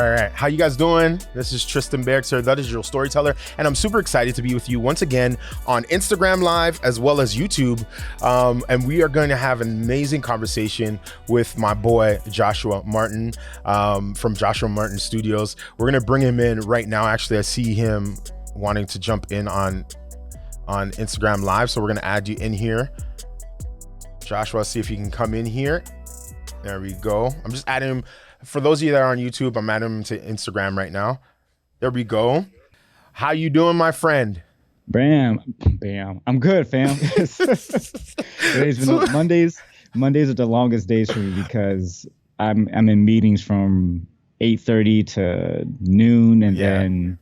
right. How you guys doing? This is Tristan Bergser, the digital storyteller, and I'm super excited to be with you once again on Instagram Live as well as YouTube. And we are going to have an amazing conversation with my boy Joshua Martin from Joshua Martin Studios. We're going to bring him in right now. Actually, I see him wanting to jump in on Instagram Live, so we're going to add you in here. Joshua, see if you can come in here. There we go. I'm just adding him. For those of you that are on YouTube, I'm adding him to Instagram right now. There we go. How you doing, my friend? Bam. I'm good, fam. Mondays are the longest days for me because I'm in meetings from 8:30 to noon, and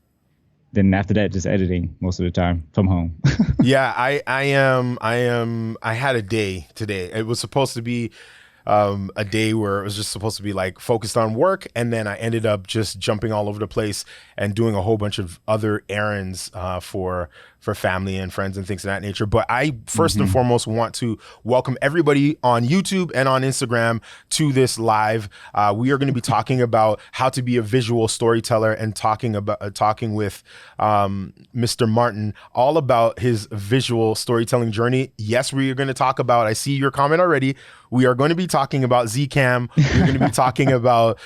then after that, just editing most of the time from home. Yeah, I had a day today. It was supposed to be a day where it was just supposed to be like focused on work, and then I ended up just jumping all over the place and doing a whole bunch of other errands for family and friends and things of that nature. But I first and foremost want to welcome everybody on YouTube and on Instagram to this live. We are going to be talking about how to be a visual storyteller and talking with Mr. Martin all about his visual storytelling journey. Yes, we are going to talk about, I see your comment already, we are going to be talking about Zcam. We're going to be talking about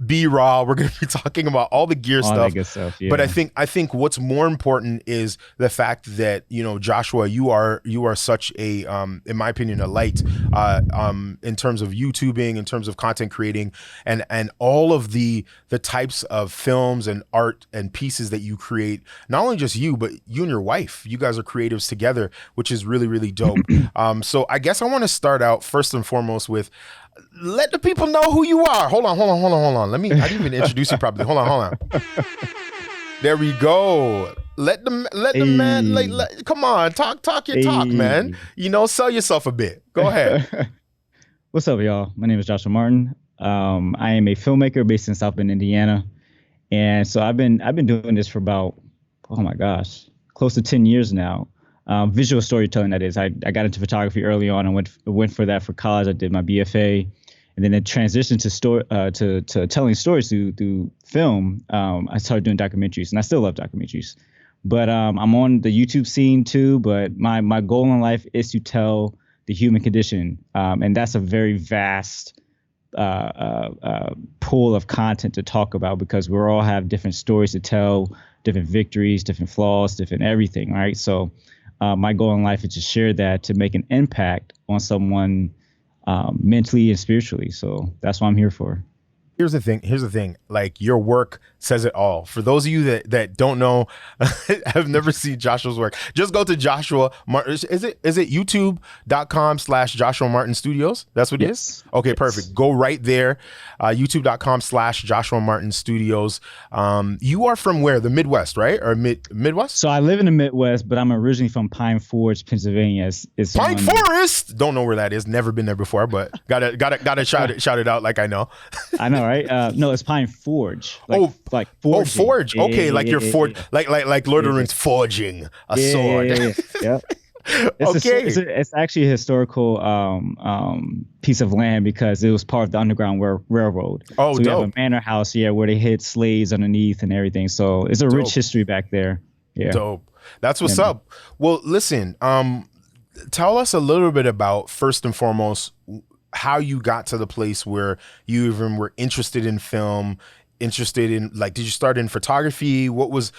B-Raw. We're going to be talking about all the gear stuff. That good stuff, yeah. But I think what's more important is the fact that, you know, Joshua, you are such a, in my opinion, a light in terms of YouTubing, in terms of content creating, and all of the types of films and art and pieces that you create. Not only just you, but you and your wife. You guys are creatives together, which is really, really dope. So I guess I want to start out first and foremost with, let the people know who you are. Hold on. I didn't even introduce you properly. Hold on. There we go. Let the man, come on, talk your talk, man. You know, sell yourself a bit. Go ahead. What's up, y'all? My name is Joshua Martin. I am a filmmaker based in South Bend, Indiana, and so I've been doing this for about, oh my gosh, close to 10 years now. Visual storytelling, that is. I got into photography early on and went for that for college. I did my BFA. And then it transitioned to telling stories through film. I started doing documentaries, and I still love documentaries. But I'm on the YouTube scene too. But my goal in life is to tell the human condition, and that's a very vast pool of content to talk about because we all have different stories to tell, different victories, different flaws, different everything. Right. So my goal in life is to share that, to make an impact on someone mentally and spiritually. So that's what I'm here for. Here's the thing. Like, your work says it all. For those of you that don't know, have never seen Joshua's work, just go to Joshua Martin. Is it youtube.com/Joshua Martin Studios? That's what it is? Okay, yes. Perfect. Go right there. youtube.com/Joshua Martin Studios. You are from where? The Midwest, right? Or Midwest? So I live in the Midwest, but I'm originally from Pine Forge, Pennsylvania. Pine Forest? Don't know where that is. Never been there before, but gotta shout it out like I know. I know, right? No, it's Pine Forge. Like forging. Oh, forge. Okay, like you're forge, like Lord of the Rings, forging a sword. Yeah. It's actually a historical piece of land because it was part of the Underground Railroad. Oh, so we have a manor house, where they hid slaves underneath and everything. So it's a rich history back there. Yeah. Dope. That's what's up. Well, listen, tell us a little bit about, first and foremost, how you got to the place where you even were interested in film, interested in, like, did you start in photography? What was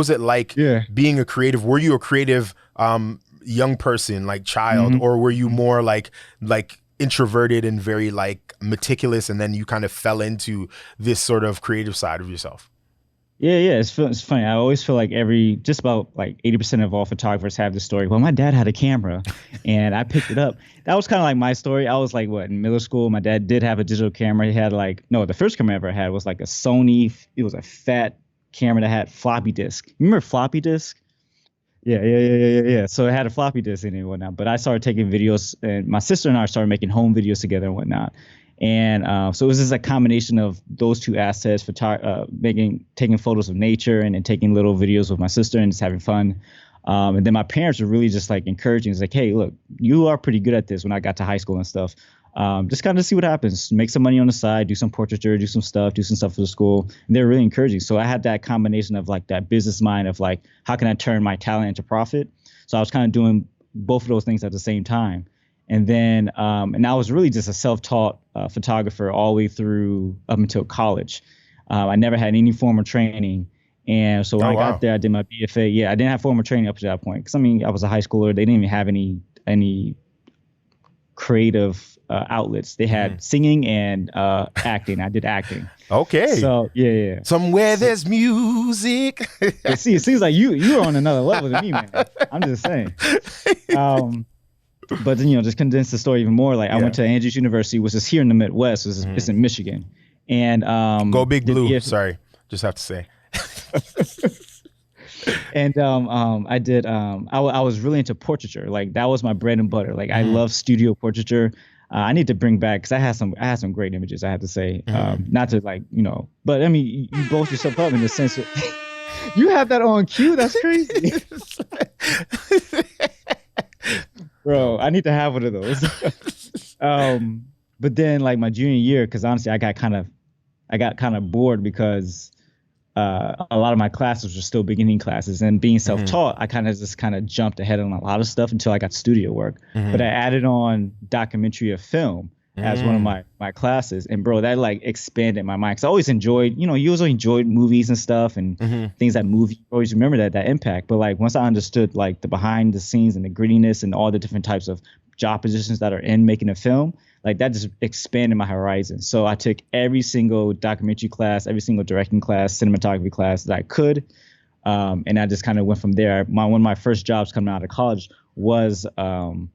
it like being a creative? Were you a creative young person, like child, or were you more like introverted and very like meticulous, and then you kind of fell into this sort of creative side of yourself? Yeah. It's funny. I always feel like just about like 80% of all photographers have this story. Well, my dad had a camera and I picked it up. That was kind of like my story. I was like, in middle school, my dad did have a digital camera. He had the first camera I ever had was like a Sony. It was a fat camera that had floppy disk. Remember floppy disk? Yeah. So it had a floppy disk in it and whatnot. But I started taking videos, and my sister and I started making home videos together and whatnot. And so it was just a combination of those two assets, taking photos of nature and then taking little videos with my sister and just having fun. And then my parents were really just like encouraging. It's like, hey, look, you are pretty good at this when I got to high school and stuff. just kind of see what happens, make some money on the side, do some portraiture, do some stuff for the school. And they're really encouraging. So I had that combination of like that business mind of like, how can I turn my talent into profit? So I was kind of doing both of those things at the same time. And then, and I was really just a self-taught photographer all the way through up until college. I never had any formal training. And so when I got there, I did my BFA. Yeah, I didn't have formal training up to that point. Because, I mean, I was a high schooler. They didn't even have any creative outlets. They had singing and acting. I did acting. Okay. So, yeah. Somewhere there's music. See, it seems like you're on another level than me, man. I'm just saying. But then, just condense the story even more. Like, I went to Andrews University, which is here in the Midwest. It's in Michigan. And Go Big Blue. Sorry, just have to say. And I did I was really into portraiture. Like that was my bread and butter. Like I love studio portraiture. I need to bring back, because I had some great images, I have to say. Not to like, but I mean, you boast yourself up in the sense that you have that on cue. That's crazy. Bro, I need to have one of those. But then like my junior year, because honestly I got kind of bored because a lot of my classes were still beginning classes, and being self-taught, I kind of jumped ahead on a lot of stuff until I got studio work. But I added on documentary of film as one of my classes, and bro, that like expanded my mind. Cause I always enjoyed, you always enjoyed movies and stuff and things that move. You always remember that impact. But like once I understood like the behind the scenes and the grittiness and all the different types of job positions that are in making a film, like that just expanded my horizon. So I took every single documentary class, every single directing class, cinematography class that I could. And I just kind of went from there. One of my first jobs coming out of college was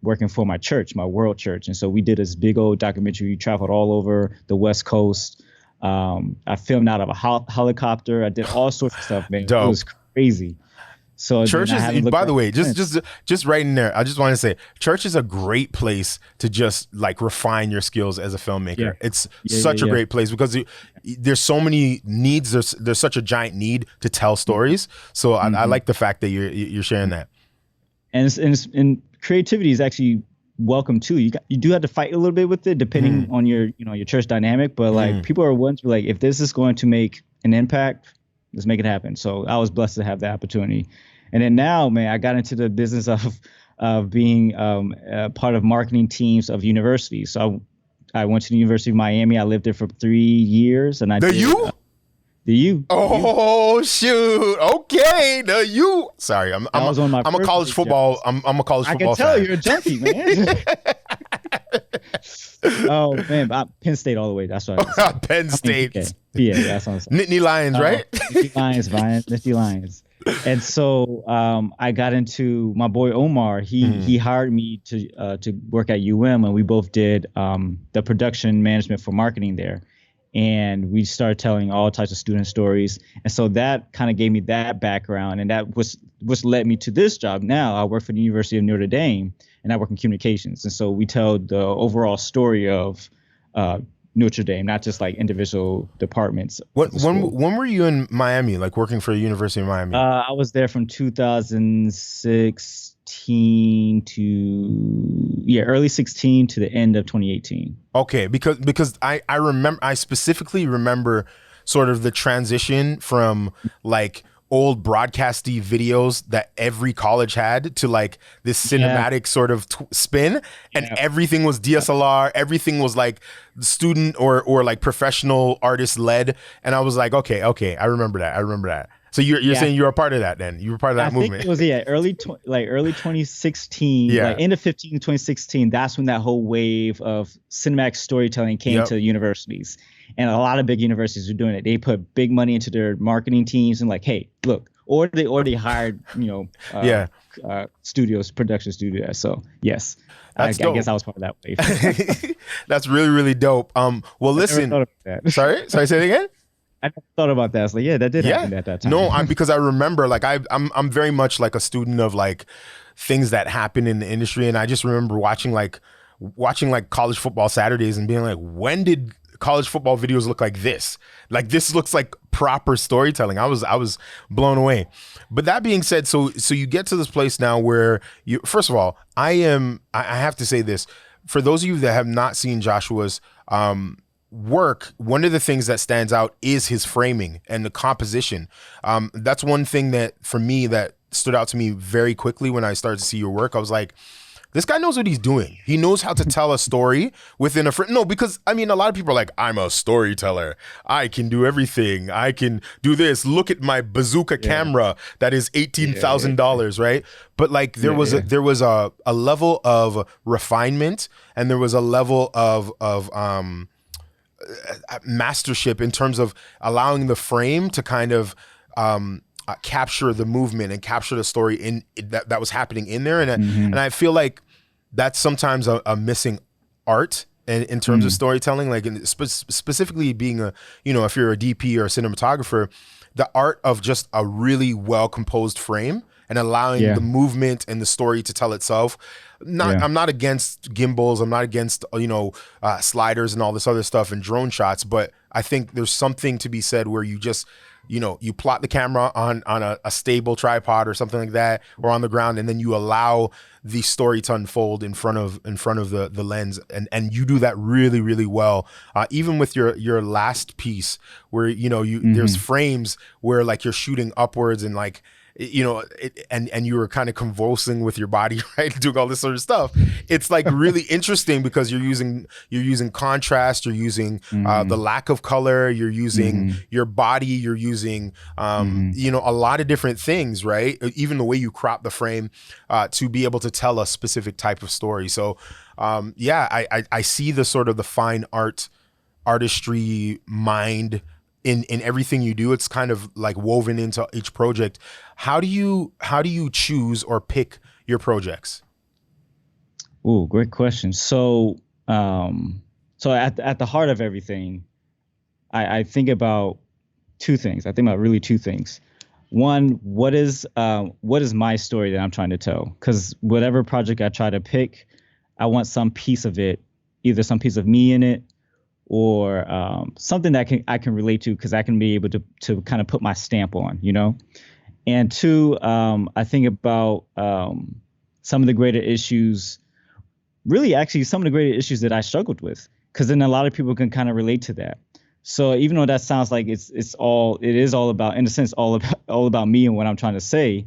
working for my church, my world church. And so we did this big old documentary. We traveled all over the West Coast. I filmed out of a helicopter. I did all sorts of stuff, man. Dope. It was crazy. So church is, by the way, just right in there, I just want to say, church is a great place to just like refine your skills as a filmmaker. Yeah. It's such a great place because there's so many needs. There's such a giant need to tell stories. So I like the fact that you're sharing that. And creativity is actually welcome too. You do have to fight a little bit with it depending on your church dynamic. But like people are ones who like, if this is going to make an impact, let's make it happen. So I was blessed to have the opportunity. And then now, man, I got into the business of being part of marketing teams of universities. So I went to the University of Miami. I lived there for 3 years. And The U? Oh, shoot. Okay. The U. Sorry. I'm a college football. I'm a college football fan. I can tell you're a junkie, man. Oh, man. Penn State all the way. That's what I Penn State. Yeah, that's what I'm saying. Nittany Lions, right? Nittany Lions. And so I got into my boy Omar. He hired me to work at UM, and we both did the production management for marketing there. And we started telling all types of student stories. And so that kind of gave me that background, and that was led me to this job. Now I work for the University of Notre Dame, and I work in communications. And so we tell the overall story of Notre Dame, not just like individual departments. When were you in Miami, like working for the University of Miami? I was there from 2016 to early 16 to the end of 2018. Okay, because I specifically remember sort of the transition from like old broadcasty videos that every college had to like this cinematic sort of spin, and everything was DSLR, everything was like student or like professional artist led, and I was like, okay, I remember that. So you're saying you're a part of that then? You were part of that movement? I think it was early 2016, like end of 2016. That's when that whole wave of cinematic storytelling came to universities. And a lot of big universities are doing it. They put big money into their marketing teams and like, hey, look, or they hired, studios, production studios. So yes, I guess I was part of that wave. That's really, really dope. Well, listen. Sorry, say it again. I thought about that. I was like, that did happen at that time. No, because I remember like I'm very much like a student of like things that happen in the industry, and I just remember watching like college football Saturdays and being like, when did college football videos look like this? Like this looks like proper storytelling. I was blown away. But that being said, so you get to this place now where you, first of all, I have to say this, for those of you that have not seen Joshua's work, one of the things that stands out is his framing and the composition. That's one thing that for me that stood out to me very quickly when I started to see your work. I was like, this guy knows what he's doing. He knows how to tell a story within a no, because I mean, a lot of people are like, I'm a storyteller. I can do everything. I can do this. Look at my bazooka camera that is $18,000, right? But like there was a level of refinement, and there was a level of mastership in terms of allowing the frame to kind of capture the movement and capture the story in that was happening in there. And I feel like that's sometimes a missing art in terms of storytelling, like specifically being if you're a DP or a cinematographer, the art of just a really well composed frame and allowing the movement and the story to tell itself. I'm not against gimbals. I'm not against, sliders and all this other stuff and drone shots, but I think there's something to be said where you just, you plot the camera on a stable tripod or something like that, or on the ground, and then you allow the story to unfold in front of the lens, and you do that really, really well. Even with your last piece, where there's frames where like you're shooting upwards and like, and you were kind of convulsing with your body, right, doing all this sort of stuff. It's like really interesting because you're using contrast, you're using the lack of color, you're using your body, you're using a lot of different things, right? Even the way you crop the frame to be able to tell a specific type of story. So I see the sort of the fine artistry mind in everything you do. It's kind of like woven into each project. How do you choose or pick your projects? Oh, great question. So at the heart of everything, I think about two things. I think about really two things. One, what is my story that I'm trying to tell? Because whatever project I try to pick, I want some piece of it, either some piece of me in it, or something that I can relate to, because I can be able to kind of put my stamp on, And two, I think about some of the greater issues, really actually some of the greater issues that I struggled with, because then a lot of people can kind of relate to that. So even though that sounds like it is all about, in a sense, all about me and what I'm trying to say,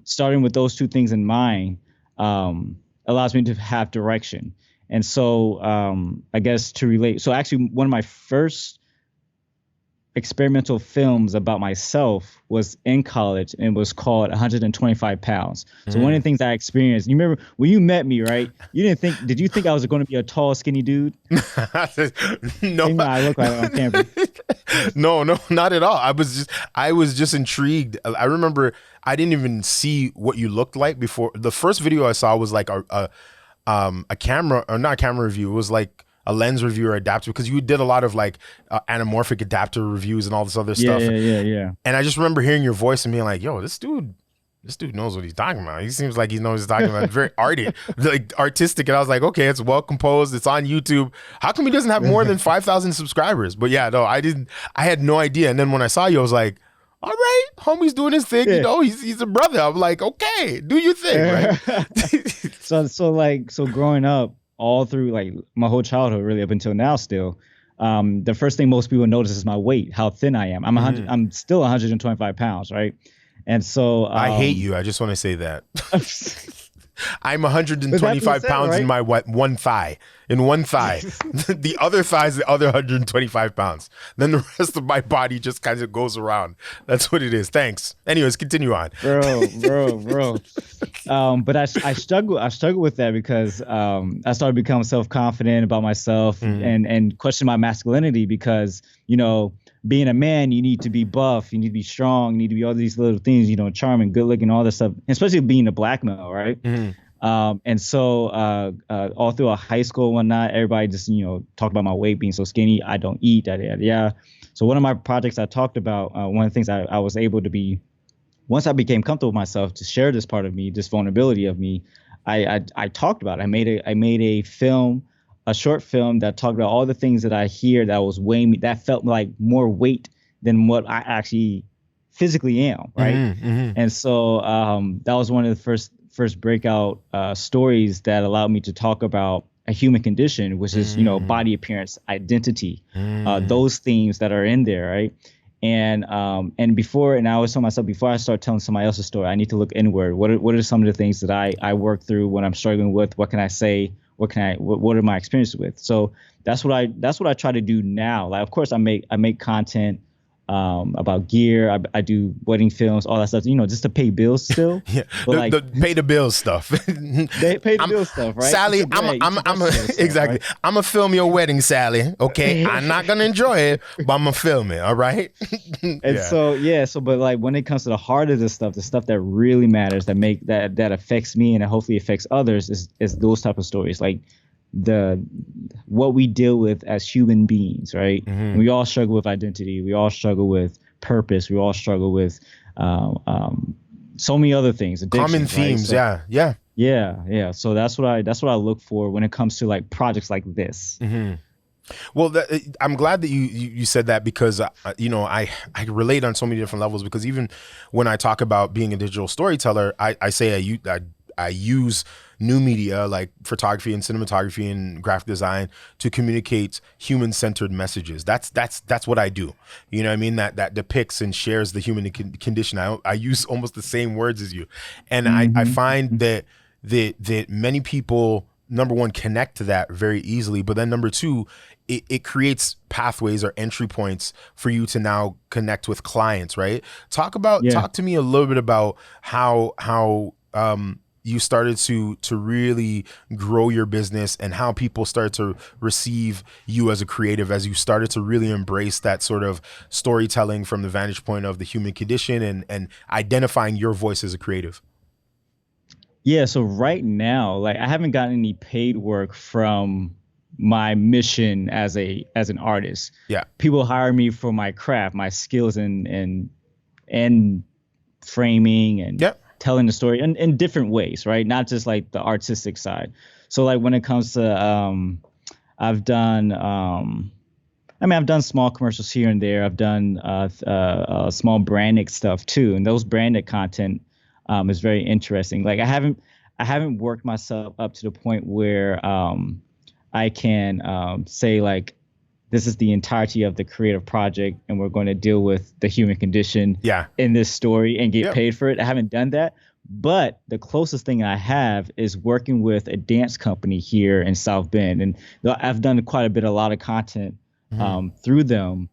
starting with those two things in mind allows me to have direction. And so I guess to relate, so actually one of my first experimental films about myself was in college, and was called 125 Pounds. So one of the things I experienced, you remember when you met me, right? Did you think I was going to be a tall, skinny dude? No, I look like on camera. No, not at all. I was just intrigued. I remember I didn't even see what you looked like before. The first video I saw was like a camera, or not a camera review. It was like a lens review or adapter, because you did a lot of like anamorphic adapter reviews and all this other stuff. Yeah. And I just remember hearing your voice and being like, yo, this dude knows what he's talking about. He seems like he knows what he's talking about. Very artistic. And I was like, okay, it's well composed. It's on YouTube. How come he doesn't have more than 5,000 subscribers? But yeah, no, I had no idea. And then when I saw you, I was like, all right, homie's doing his thing. Yeah. He's a brother. I'm like, okay, do your thing, right? So growing up, all through like my whole childhood, really up until now, still, the first thing most people notice is my weight, how thin I am. I'm still 125 pounds, right? And so I hate you. I just want to say that. I'm 125 pounds, right? In my one thigh. In one thigh. The other thigh is the other 125 pounds. Then the rest of my body just kind of goes around. That's what it is. Thanks. Anyways, continue on. Bro. But I struggle with that, because I started becoming self-confident about myself and question my masculinity, because, being a man, you need to be buff, you need to be strong, you need to be all these little things, charming, good looking, all this stuff, especially being a black male, right? And so all through high school and whatnot, everybody just, talked about my weight being so skinny. I don't eat, yada. So one of my projects I talked about, one of the things I was able to be, once I became comfortable with myself, to share this part of me, this vulnerability of me, I talked about it. I made a film, a short film that talked about all the things that I hear that was weighing me, that felt like more weight than what I actually physically am, right? And so that was one of the first breakout stories that allowed me to talk about a human condition, which is, body appearance, identity, those themes that are in there, right? And I always tell myself, before I start telling somebody else's story, I need to look inward. What are some of the things that I work through when I'm struggling with? What can I say? What are my experiences with? So that's what I try to do now. Like, of course, I make content about gear. I do wedding films, all that stuff, just to pay bills still. Yeah, but the pay the bills stuff. They pay the bills stuff, right? Sally, I'm exactly. Right? I'm gonna film your wedding, Sally. Okay, I'm not gonna enjoy it, but I'm gonna film it. All right. And so, but like when it comes to the heart of this stuff, the stuff that really matters, that affects me and hopefully affects others, is those type of stories, like what we deal with as human beings, right? And we all struggle with identity. We all struggle with purpose. We all struggle with so many other things. Common themes, right? So, yeah. So that's what I look for when it comes to like projects like this. Well, I'm glad that you said that, because I relate on so many different levels, because even when I talk about being a digital storyteller, I say I use new media like photography and cinematography and graphic design to communicate human-centered messages. That's what I do. You know what I mean? That depicts and shares the human condition. I use almost the same words as you. And I find that many people, number one, connect to that very easily, but then number two, it creates pathways or entry points for you to now connect with clients, right? Talk to me a little bit about how you started to really grow your business, and how people started to receive you as a creative, as you started to really embrace that sort of storytelling from the vantage point of the human condition, and identifying your voice as a creative. Yeah, so right now, like, I haven't gotten any paid work from my mission as an artist. Yeah. People hire me for my craft, my skills and framing and telling the story in different ways, right? Not just like the artistic side. So like when it comes to I've done small commercials here and there. I've done small branded stuff too, and those branded content is very interesting. Like I haven't worked myself up to the point where I can say like, this is the entirety of the creative project, and we're going to deal with the human condition in this story and get paid for it. I haven't done that, but the closest thing I have is working with a dance company here in South Bend, and I've done a lot of content through them,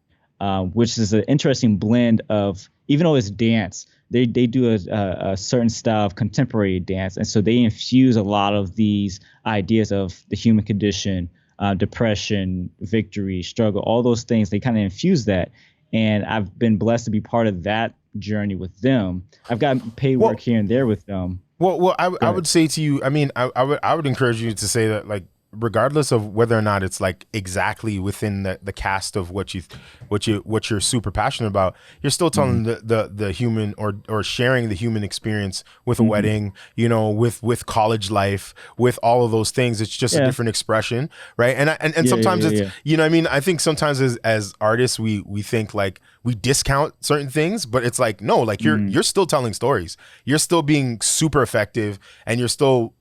which is an interesting blend of, even though it's dance, they do a certain style of contemporary dance, and so they infuse a lot of these ideas of the human condition, depression, victory, struggle, all those things. They kind of infuse that, and I've been blessed to be part of that journey with them. I've got paid work here and there with them. Well, I would say to you, I mean, I would encourage you to say that, like, regardless of whether or not it's like exactly within the cast of what you're super passionate about, you're still telling the human or sharing the human experience with a wedding, with college life, with all of those things. It's just a different expression, right? And sometimes it's I mean, I think sometimes as artists we think like we discount certain things, but it's like, no, like you're still telling stories. You're still being super effective, and you're still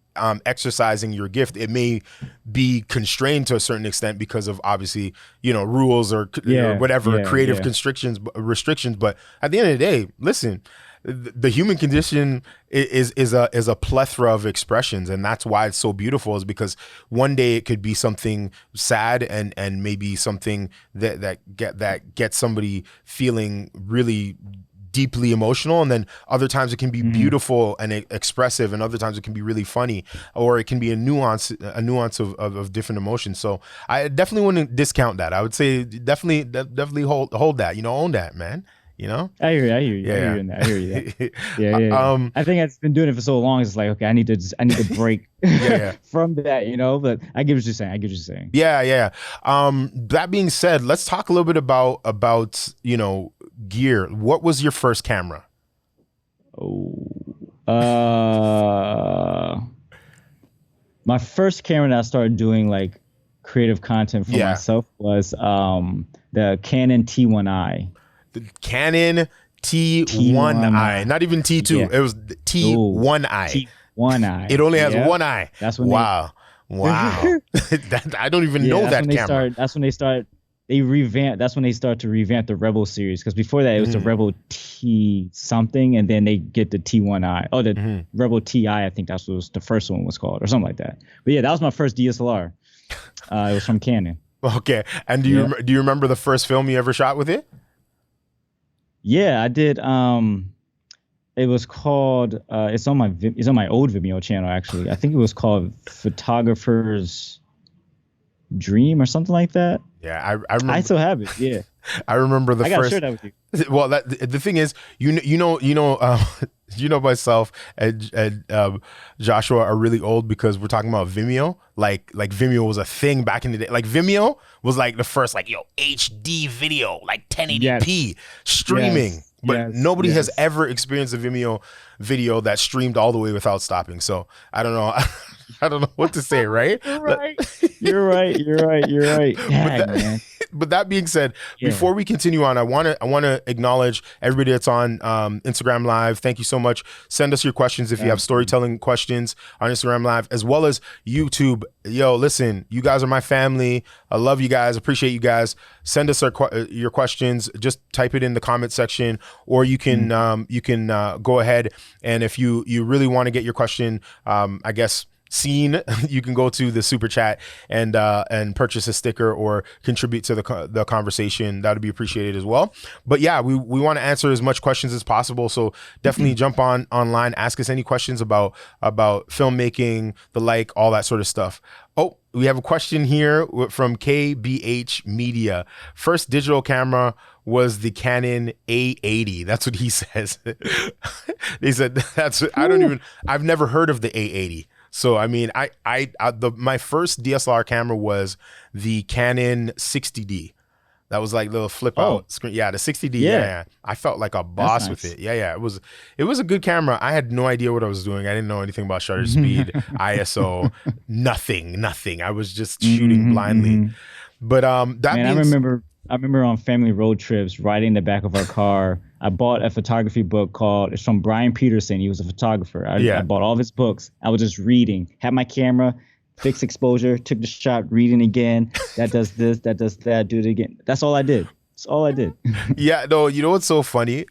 exercising your gift. It may be constrained to a certain extent because of obviously, rules or whatever, creative restrictions. But at the end of the day, listen, the human condition is a plethora of expressions, and that's why it's so beautiful. Is because one day it could be something sad and maybe something that gets somebody feeling really deeply emotional, and then other times it can be beautiful and expressive, and other times it can be really funny, or it can be a nuance of different emotions. So I definitely wouldn't discount that. I would say definitely hold that, own that, man. I hear you. I hear you. Yeah. I think I've been doing it for so long. It's like, okay, I need to break from that, but I get what you're saying. Yeah. That being said, let's talk a little bit about gear. What was your first camera? My first camera that I started doing like creative content for myself was the Canon T1i. The Canon T1i, not even T2. It was T1i. T1i. It only has one eye. That's when wow. Wow. I don't even know That's that when they camera. start. That's when they start. They revamp. That's when they start to revamp the Rebel series, because before that it was the Rebel T something, and then they get the T1i. Oh, the Rebel TI. I think that's what was the first one was called, or something like that. But yeah, that was my first DSLR. It was from Canon. Okay. And do you remember the first film you ever shot with it? Yeah, I did. It was called. It's on my old Vimeo channel actually. I think it was called Photographer's Dream or something like that. Yeah, I remember. I still have it. Yeah, I remember the I gotta first. share that with you. Well, the thing is, myself and Joshua are really old because we're talking about Vimeo. Like Vimeo was a thing back in the day. Like Vimeo was like the first HD video, like 1080p streaming. Yes. But nobody has ever experienced a Vimeo video that streamed all the way without stopping. So I don't know. I don't know what to say, right? You're right. Dang, man. But that being said, before we continue on, I want to acknowledge everybody that's on Instagram Live. Thank you so much. Send us your questions if you have storytelling questions on Instagram Live, as well as YouTube. Yo, listen, you guys are my family. I love you guys. Appreciate you guys. Send us your questions. Just type it in the comment section, or you can go ahead, and if you really want to get your question, I guess, seen, you can go to the super chat and purchase a sticker or contribute to the conversation. That would be appreciated as well. But yeah, we want to answer as much questions as possible, so definitely jump online, ask us any questions about filmmaking, all that sort of stuff. Oh, we have a question here from KBH Media. First digital camera was the Canon A80. That's what he says. They said I've never heard of the A80. So I mean, my first DSLR camera was the Canon 60D. That was like little flip out screen. Yeah, the 60D. Yeah. I felt like a boss with it. Yeah. It was a good camera. I had no idea what I was doing. I didn't know anything about shutter speed, ISO, nothing. I was just shooting blindly. But I remember on family road trips, riding in the back of our car, I bought a photography book it's from Brian Peterson. He was a photographer. I bought all of his books. I was just reading, had my camera, fixed exposure, took the shot, reading again. That does this, that does that, do it again. That's all I did. That's all I did. Yeah, no, you know what's so funny?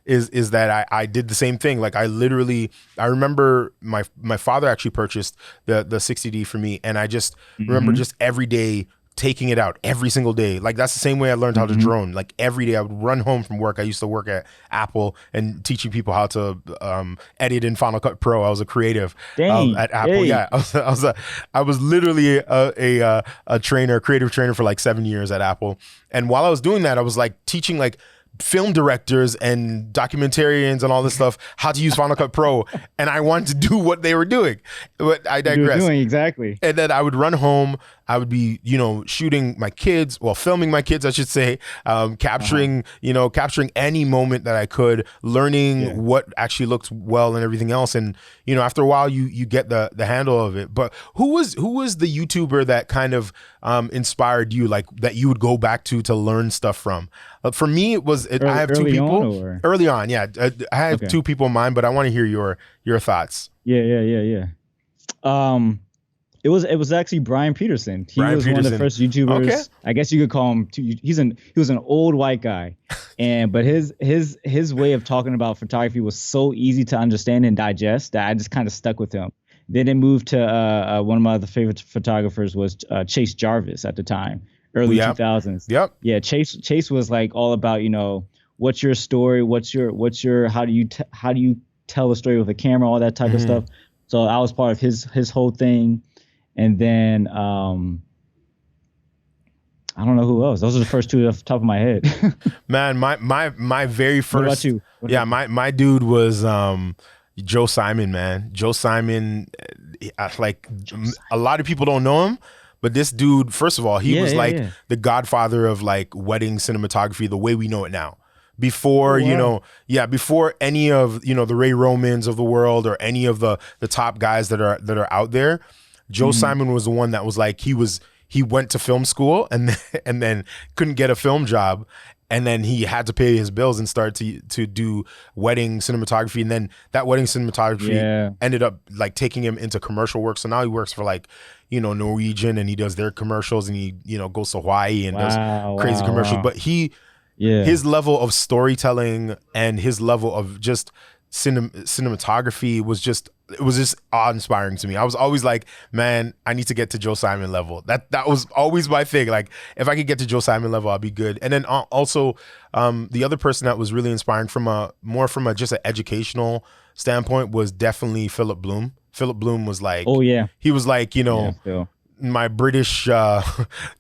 Is that I did the same thing. Like I remember my father actually purchased the 60D for me, and I just remember just every day taking it out every single day. Like that's the same way I learned how to drone. Like every day I would run home from work. I used to work at Apple and teaching people how to edit in Final Cut Pro. I was a creative at Apple. Hey. Yeah, I was literally a creative trainer for like 7 years at Apple. And while I was doing that, I was like teaching like film directors and documentarians and all this stuff how to use Final Cut Pro, and I wanted to do what they were doing. But I digress. You were doing exactly. And then I would run home. I would be, shooting my kids, filming my kids, I should say, capturing any moment that I could, learning what actually looked well and everything else. And, after a while you get the handle of it. But who was the YouTuber that kind of inspired you, like that you would go back to learn stuff from? For me, I have two people. Early on, yeah. I have two people in mind, but I want to hear your thoughts. Yeah. It was actually Brian Peterson. He was one of the first YouTubers. Okay. I guess you could call him. He was an old white guy, but his way of talking about photography was so easy to understand and digest that I just kind of stuck with him. Then it moved to one of my other favorite photographers was Chase Jarvis at the time, early 2000s. Yep. Yeah, Chase was like all about what's your story, what's your how do you tell a story with a camera, all that type of stuff. So I was part of his whole thing. And then I don't know who else. Those are the first two off the top of my head. Man, my very first. What about you? My dude was Joe Simon, man. Joe Simon, a lot of people don't know him, but this dude, first of all, he was the godfather of like wedding cinematography the way we know it now. Before, before any of, the Ray Romans of the world or any of the top guys that are out there, Joe Simon was the one that was like, he went to film school and then couldn't get a film job. and then he had to pay his bills and start to do wedding cinematography, and then that wedding cinematography ended up like taking him into commercial work. So now he works for like, you know, Norwegian, and he does their commercials, and he, you know, goes to Hawaii and does crazy commercials. But his level of storytelling and his level of just cinematography was just awe-inspiring to me. I was always like, man, I need to get to Joe Simon level. That was always my thing. Like, if I could get to Joe Simon level, I'll be good. And then also, the other person that was really inspiring from just an educational standpoint was definitely Philip Bloom. Philip Bloom was like, he was like, you know, my British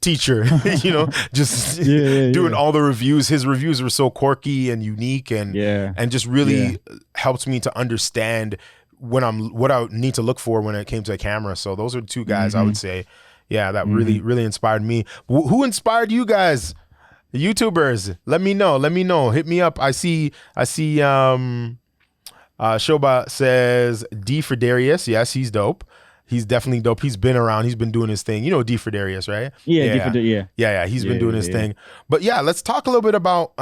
teacher, you know, just doing all the reviews. His reviews were so quirky and unique, and just really helped me to understand what I need to look for when it came to a camera. So those are the two guys I would say, that really inspired me. Who inspired you guys? The YouTubers, let me know. Hit me up. I see Shoba says D for Darius. Yes, he's dope. He's definitely dope. He's been around. He's been doing his thing. You know D for Darius, right? Yeah. He's been doing his thing. But yeah, let's talk a little bit about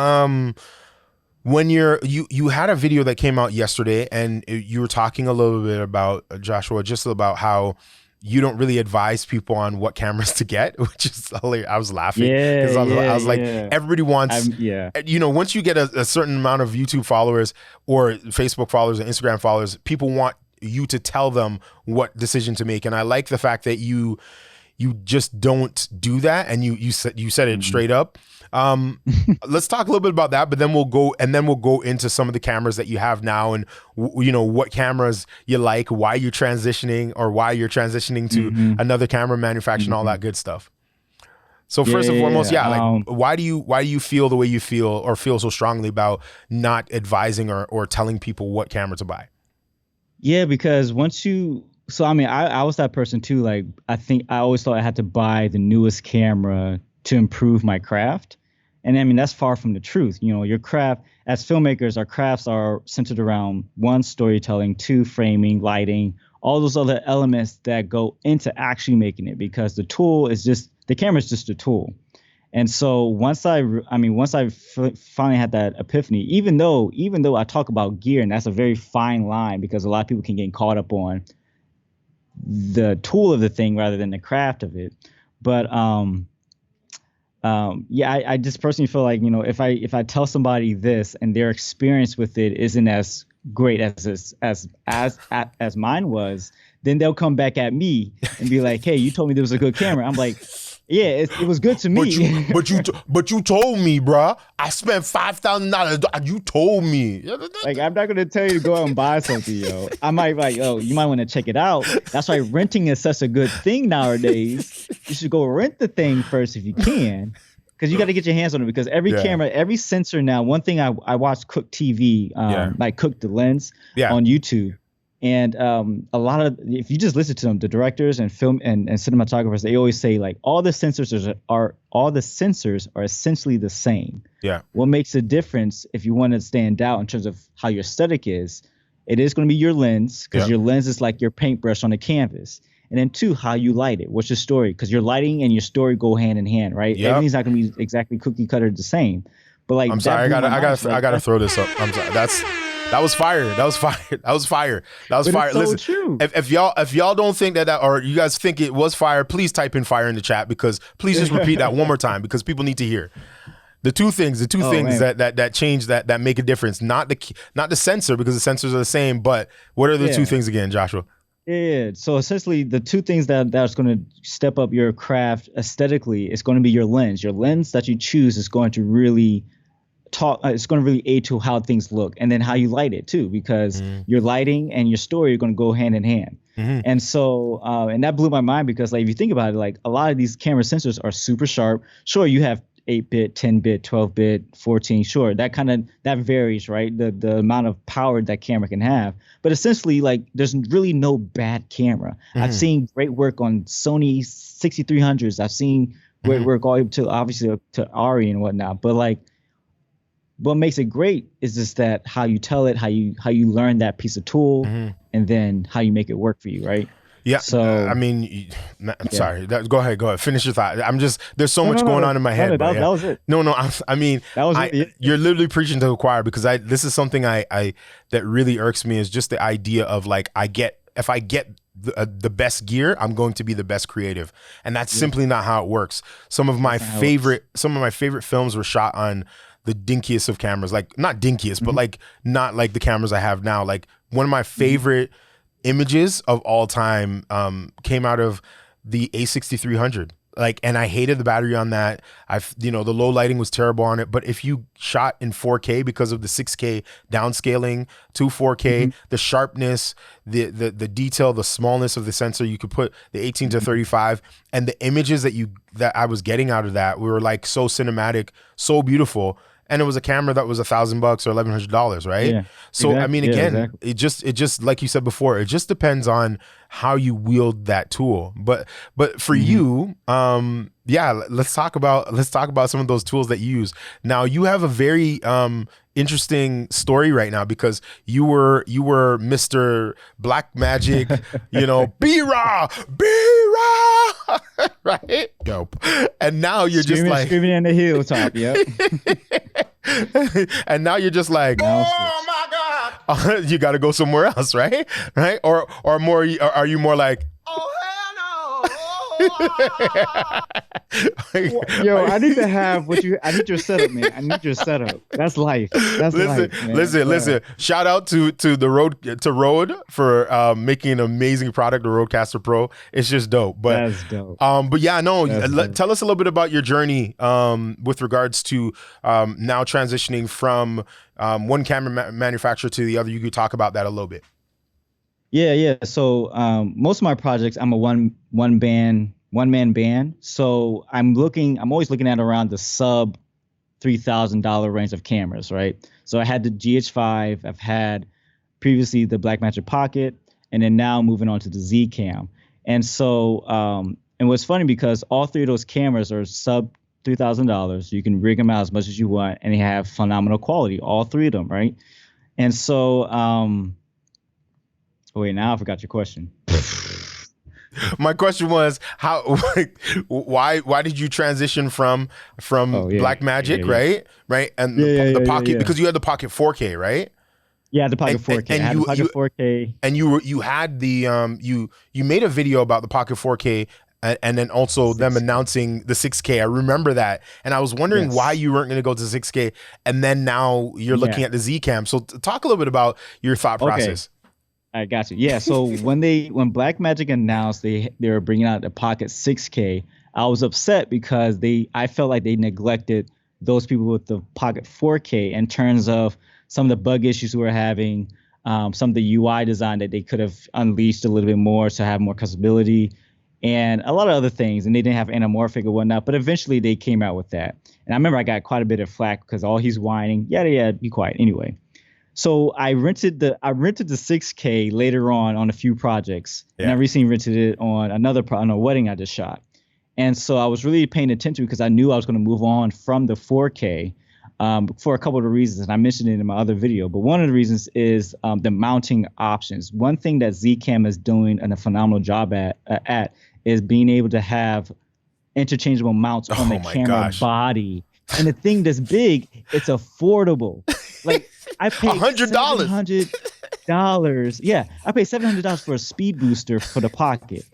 when you had a video that came out yesterday, and you were talking a little bit about, Joshua, just about how you don't really advise people on what cameras to get, which is hilarious. I was laughing because I was like, everybody wants, you know, once you get a certain amount of YouTube followers or Facebook followers and Instagram followers, people want you to tell them what decision to make. And I like the fact that you just don't do that, and you said it straight up. Let's talk a little bit about that, but then we'll go into some of the cameras that you have now, and you know, what cameras you like, why you're transitioning to another camera manufacturer, and all that good stuff. So first and foremost, like, why do you feel the way you feel, or feel so strongly about not advising or telling people what camera to buy? Yeah, because so I mean, I was that person too. Like, I think I always thought I had to buy the newest camera to improve my craft. And I mean, that's far from the truth. You know, your craft, as filmmakers, our crafts are centered around 1, storytelling, 2, framing, lighting, all those other elements that go into actually making it, because the camera is just a tool. And so once I finally had that epiphany, even though I talk about gear, and that's a very fine line, because a lot of people can get caught up on the tool of the thing rather than the craft of it. But I just personally feel like, you know, if I tell somebody this and their experience with it isn't as great as mine was, then they'll come back at me and be like, hey, you told me there was a good camera. I'm like, yeah, it was good to me. But you told me, bruh. I spent $5,000. You told me. Like, I'm not gonna tell you to go out and buy something, yo. I might like, oh, you might want to check it out. That's why renting is such a good thing nowadays. You should go rent the thing first if you can, because you got to get your hands on it. Because every camera, every sensor now. One thing I watched Cook TV, like Cook the Lens on YouTube. And a lot of, if you just listen to them, the directors and film and cinematographers, they always say, like, all the sensors are essentially the same. Yeah. What makes a difference, if you want to stand out in terms of how your aesthetic is, it is going to be your lens, because your lens is like your paintbrush on a canvas. And then 2, how you light it. What's your story? Because your lighting and your story go hand in hand, right? Yep. Everything's not going to be exactly cookie cutter the same. But like, I'm sorry, I gotta throw this up. I'm sorry. That was fire. Listen, true. If y'all don't think that, or you guys think it was fire, please type in fire in the chat, because please just repeat that one more time, because people need to hear the two things that change, that make a difference. Not the sensor, because the sensors are the same, but what are the 2 things again, Joshua? Yeah. So essentially, the 2 things that's going to step up your craft aesthetically is going to be your lens. Your lens that you choose is going to really it's going to really aid to how things look, and then how you light it too, because your lighting and your story are going to go hand in hand. And so, and that blew my mind, because like, if you think about it, like, a lot of these camera sensors are super sharp. Sure, you have 8-bit, 10-bit, 12-bit, 14. Sure, that varies, right? The amount of power that camera can have. But essentially, like, there's really no bad camera. I've seen great work on Sony 6300s. I've seen great work all to, obviously, to Ari and whatnot. But like, what makes it great is just that how you tell it, how you learn that piece of tool, and then how you make it work for you, right? Yeah, I So mean, I'm yeah. sorry. Go ahead, go ahead. Finish your thought. I'm just there's so No, much no, no, going on in my head, but that yeah, was it. no, no. I mean, That was I it. you're literally preaching to the choir because I this is something I that really irks me is just the idea of like if I get the best gear, I'm going to be the best creative, and that's simply not how it works. Some of my favorite films were shot on the dinkiest of cameras, like not dinkiest, but like not like the cameras I have now. Like one of my favorite images of all time came out of the A6300. Like, and I hated the battery on that. The low lighting was terrible on it. But if you shot in 4K because of the 6K downscaling to 4K, the sharpness, the detail, the smallness of the sensor, you could put the 18 to 35, and the images that I was getting out of that were like so cinematic, so beautiful. And it was a camera that was $1,000 or $1,100, right? Yeah. So Exactly. I mean, Yeah, again, exactly. it just like you said before, it just depends on how you wield that tool. But for you, yeah, let's talk about some of those tools that you use. Now you have a very interesting story right now because you were Mr. Black Magic, be raw, right? Dope. And now you're just like screaming in the hilltop. Yep. and now you're just like, oh my God, you got to go somewhere else, right? Right? Or more, are you more like, oh hell no? Yo, I need to have I need your setup, man. I need your setup. That's life. That's life, man. Listen. Shout out to the Rode for making an amazing product, the Rodecaster Pro. It's just dope. But that's dope. But yeah, no. Tell us a little bit about your journey with regards to now transitioning from one camera manufacturer to the other. You could talk about that a little bit. Yeah. So most of my projects, I'm a one man band. So I'm always looking at around the sub $3,000 range of cameras, right? So I had the GH5, I've had previously the Blackmagic Pocket, and then now moving on to the Z Cam. And so and what's funny because all three of those cameras are sub $3,000. You can rig them out as much as you want, and they have phenomenal quality, all three of them, right? And so wait, now I forgot your question. My question was why did you transition from Blackmagic, right? And the Pocket, because you had the Pocket 4K, right? Yeah, the Pocket 4K. And I had the Pocket 4K. And you had the you made a video about the Pocket 4K and then also them announcing the 6K. I remember that, and I was wondering why you weren't going to go to 6K, and then now you're looking at the Z Cam. So talk a little bit about your thought process. I got you. Yeah. So when Blackmagic announced they were bringing out the Pocket 6K, I was upset because I felt like they neglected those people with the Pocket 4K in terms of some of the bug issues we were having, some of the UI design that they could have unleashed a little bit more to have more accessibility, and a lot of other things. And they didn't have anamorphic or whatnot, but eventually they came out with that. And I remember I got quite a bit of flack because all he's whining, yeah, be quiet. Anyway. So I rented the 6K later on a few projects, and I recently rented it on on a wedding I just shot. And so I was really paying attention because I knew I was going to move on from the 4K for a couple of reasons, and I mentioned it in my other video. But one of the reasons is the mounting options. One thing that Zcam is doing a phenomenal job at is being able to have interchangeable mounts on the camera body. And the thing that's big, it's affordable. Like I paid $700. Yeah, I paid $700 for a speed booster for the Pocket.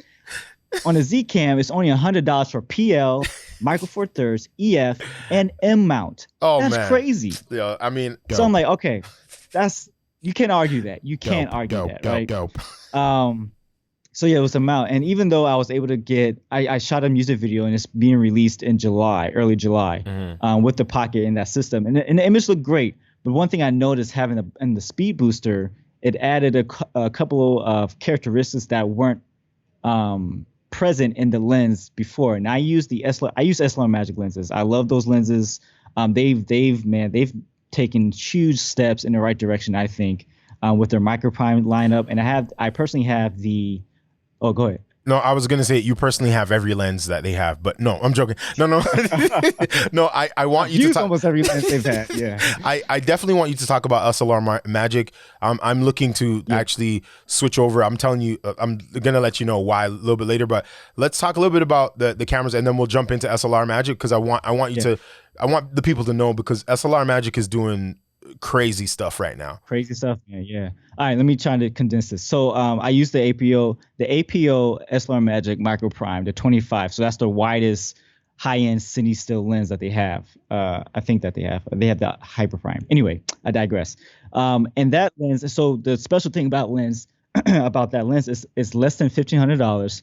On a Z Cam, it's only $100 for PL, Micro Four Thirds, EF, and M mount. Oh, that's crazy. Yeah, I mean, so I'm like, okay, you can't argue that. You can't argue that, right? So yeah, it was a mount, and even though I was able to get, I shot a music video and it's being released in early July, with the Pocket in that system, and the image looked great. But one thing I noticed having in the speed booster, it added a couple of characteristics that weren't present in the lens before. And I use Dslr Magic lenses. I love those lenses. They've taken huge steps in the right direction, I think, with their microprime lineup. And I personally have the. Oh, go ahead. No, I was gonna say you personally have every lens that they have, but no, I'm joking. No, no, no. I want you to talk almost every lens they've had. Yeah. I definitely want you to talk about SLR Magic. I'm looking to actually switch over. I'm telling you, I'm gonna let you know why a little bit later. But let's talk a little bit about the cameras, and then we'll jump into SLR Magic because I want you to, I want the people to know because SLR Magic is doing crazy stuff right now. Crazy stuff. Yeah, yeah. All right, let me try to condense this. So I use the APO SLR Magic Micro Prime, the 25. So that's the widest high-end cine still lens that they have. I think that they have. They have the Hyper Prime. Anyway, I digress. And that lens. So the special thing about that lens is it's less than $1,500.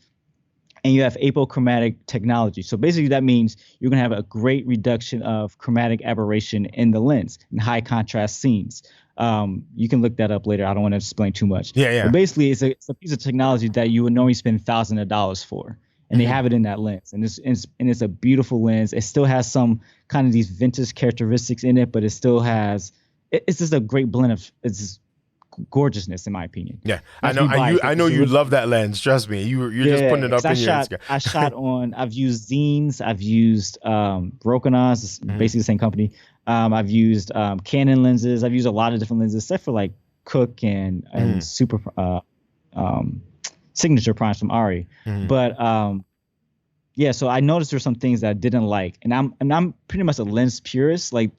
And you have apochromatic technology. So basically that means you're gonna have a great reduction of chromatic aberration in the lens in high contrast scenes. You can look that up later. I don't want to explain too much. Yeah, yeah. But basically it's a piece of technology that you would normally spend thousands of dollars for. And they have it in that lens. And it's a beautiful lens. It still has some kind of these vintage characteristics in it, but it still has, it's just a great blend of, it's just gorgeousness in my opinion. Yeah, I know you love that lens. Trust me, you're just putting it up in your Instagram. I shot on. I've used Zines. I've used Rokinos. It's basically the same company. I've used Canon lenses. I've used a lot of different lenses, except for like Cook and Super Signature Primes from Ari. But yeah, so I noticed there's some things that I didn't like, and I'm pretty much a lens purist. Like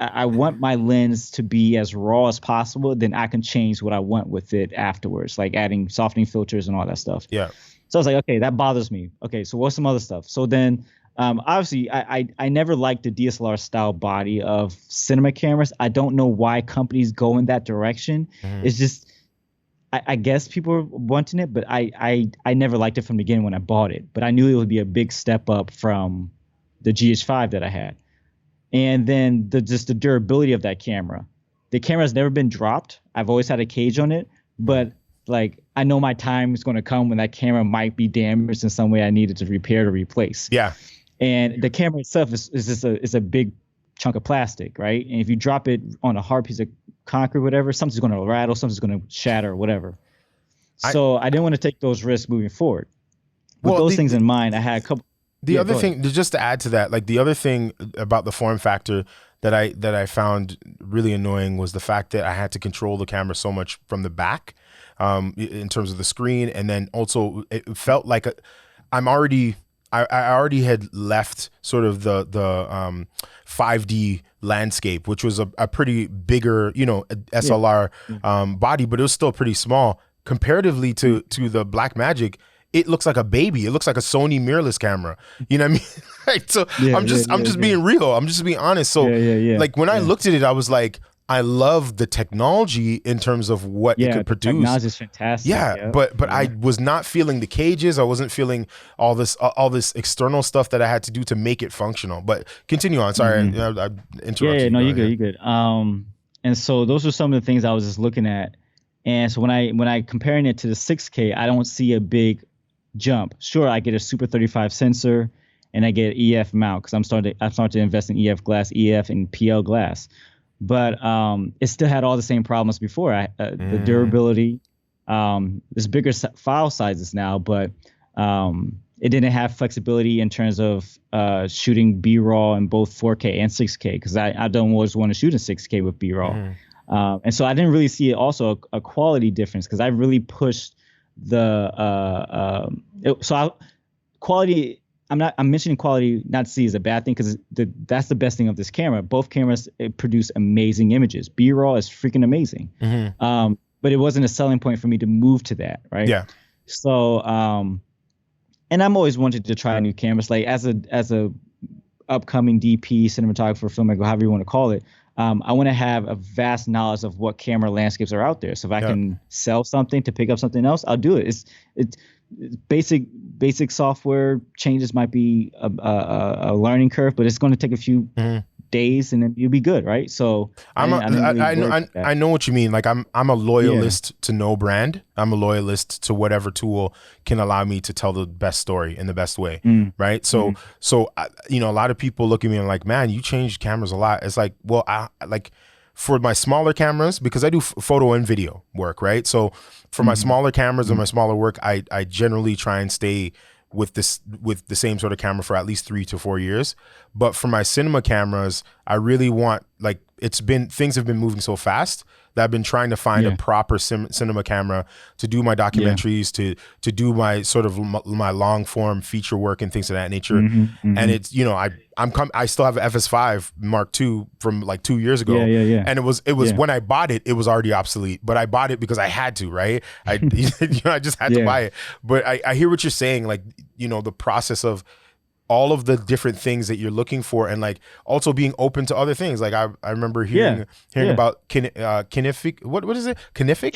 I want my lens to be as raw as possible. Then I can change what I want with it afterwards, like adding softening filters and all that stuff. Yeah. So I was like, okay, that bothers me. Okay, so what's some other stuff? So then, obviously, I never liked the DSLR style body of cinema cameras. I don't know why companies go in that direction. It's just, I guess people are wanting it, but I never liked it from the beginning when I bought it. But I knew it would be a big step up from the GH5 that I had. And then just the durability of that camera. The camera has never been dropped. I've always had a cage on it, but like I know my time is going to come when that camera might be damaged in some way I needed to repair or replace. Yeah. And the camera itself is just a big chunk of plastic, right? And if you drop it on a hard piece of concrete, whatever, something's going to rattle, something's going to shatter, or whatever. So I didn't want to take those risks moving forward. With those things in mind, I had a couple. The other thing, just to add to that, like the other thing about the form factor that I found really annoying was the fact that I had to control the camera so much from the back, in terms of the screen, and then also it felt like I already had left sort of the 5D landscape, which was a pretty bigger, SLR body, but it was still pretty small comparatively to the Blackmagic. It looks like a baby. It looks like a Sony mirrorless camera. You know what I mean? Like, so I'm just being real. I'm just being honest. So like when I looked at it, I was like, I love the technology in terms of what it could produce. Technology is fantastic. Yeah, but I was not feeling the cages. I wasn't feeling all this external stuff that I had to do to make it functional. But continue on. Sorry, I interrupted you. Yeah, no, you're good. You're good. And so those are some of the things I was just looking at. And so when I comparing it to the 6K, I don't see a big jump. Sure, I get a Super 35 sensor and I get EF mount because I'm starting to invest in EF glass, EF and PL glass. But it still had all the same problems before. The durability, there's bigger file sizes now, but it didn't have flexibility in terms of shooting B-raw in both 4K and 6K because I don't always want to shoot in 6K with B-raw. And so I didn't really see also a quality difference because I really pushed quality. I'm mentioning quality not to see as a bad thing because that's the best thing of this camera. Both cameras produce amazing images. B-raw is freaking amazing. But it wasn't a selling point for me to move to that, right? Yeah. So and I'm always wanted to try new cameras. Like as a upcoming DP, cinematographer, filmmaker, however you want to call it. I want to have a vast knowledge of what camera landscapes are out there. So if I can sell something to pick up something else, I'll do it. It's basic software changes might be a learning curve, but it's going to take a few days and then you'll be good, right? So I know what you mean. Like I'm a loyalist to no brand. I'm a loyalist to whatever tool can allow me to tell the best story in the best way, right? So a lot of people look at me and like, man, you changed cameras a lot. It's like, well, for my smaller cameras, because I do photo and video work, right? So for my smaller cameras and my smaller work, I generally try and stay with the same sort of camera for at least 3 to 4 years. But for my cinema cameras, I really want, like, things have been moving so fast that I've been trying to find a proper cinema camera to do my documentaries, to do my sort of my long form feature work and things of that nature. And it's, you know, I still have an FS5 Mark II from like 2 years ago. And it was when I bought it, it was already obsolete, but I bought it because I had to, right? I just had to buy it. But I hear what you're saying, like, you know, the process of all of the different things that you're looking for, and like also being open to other things. Like I remember hearing about Kinific. What is it? Kinific?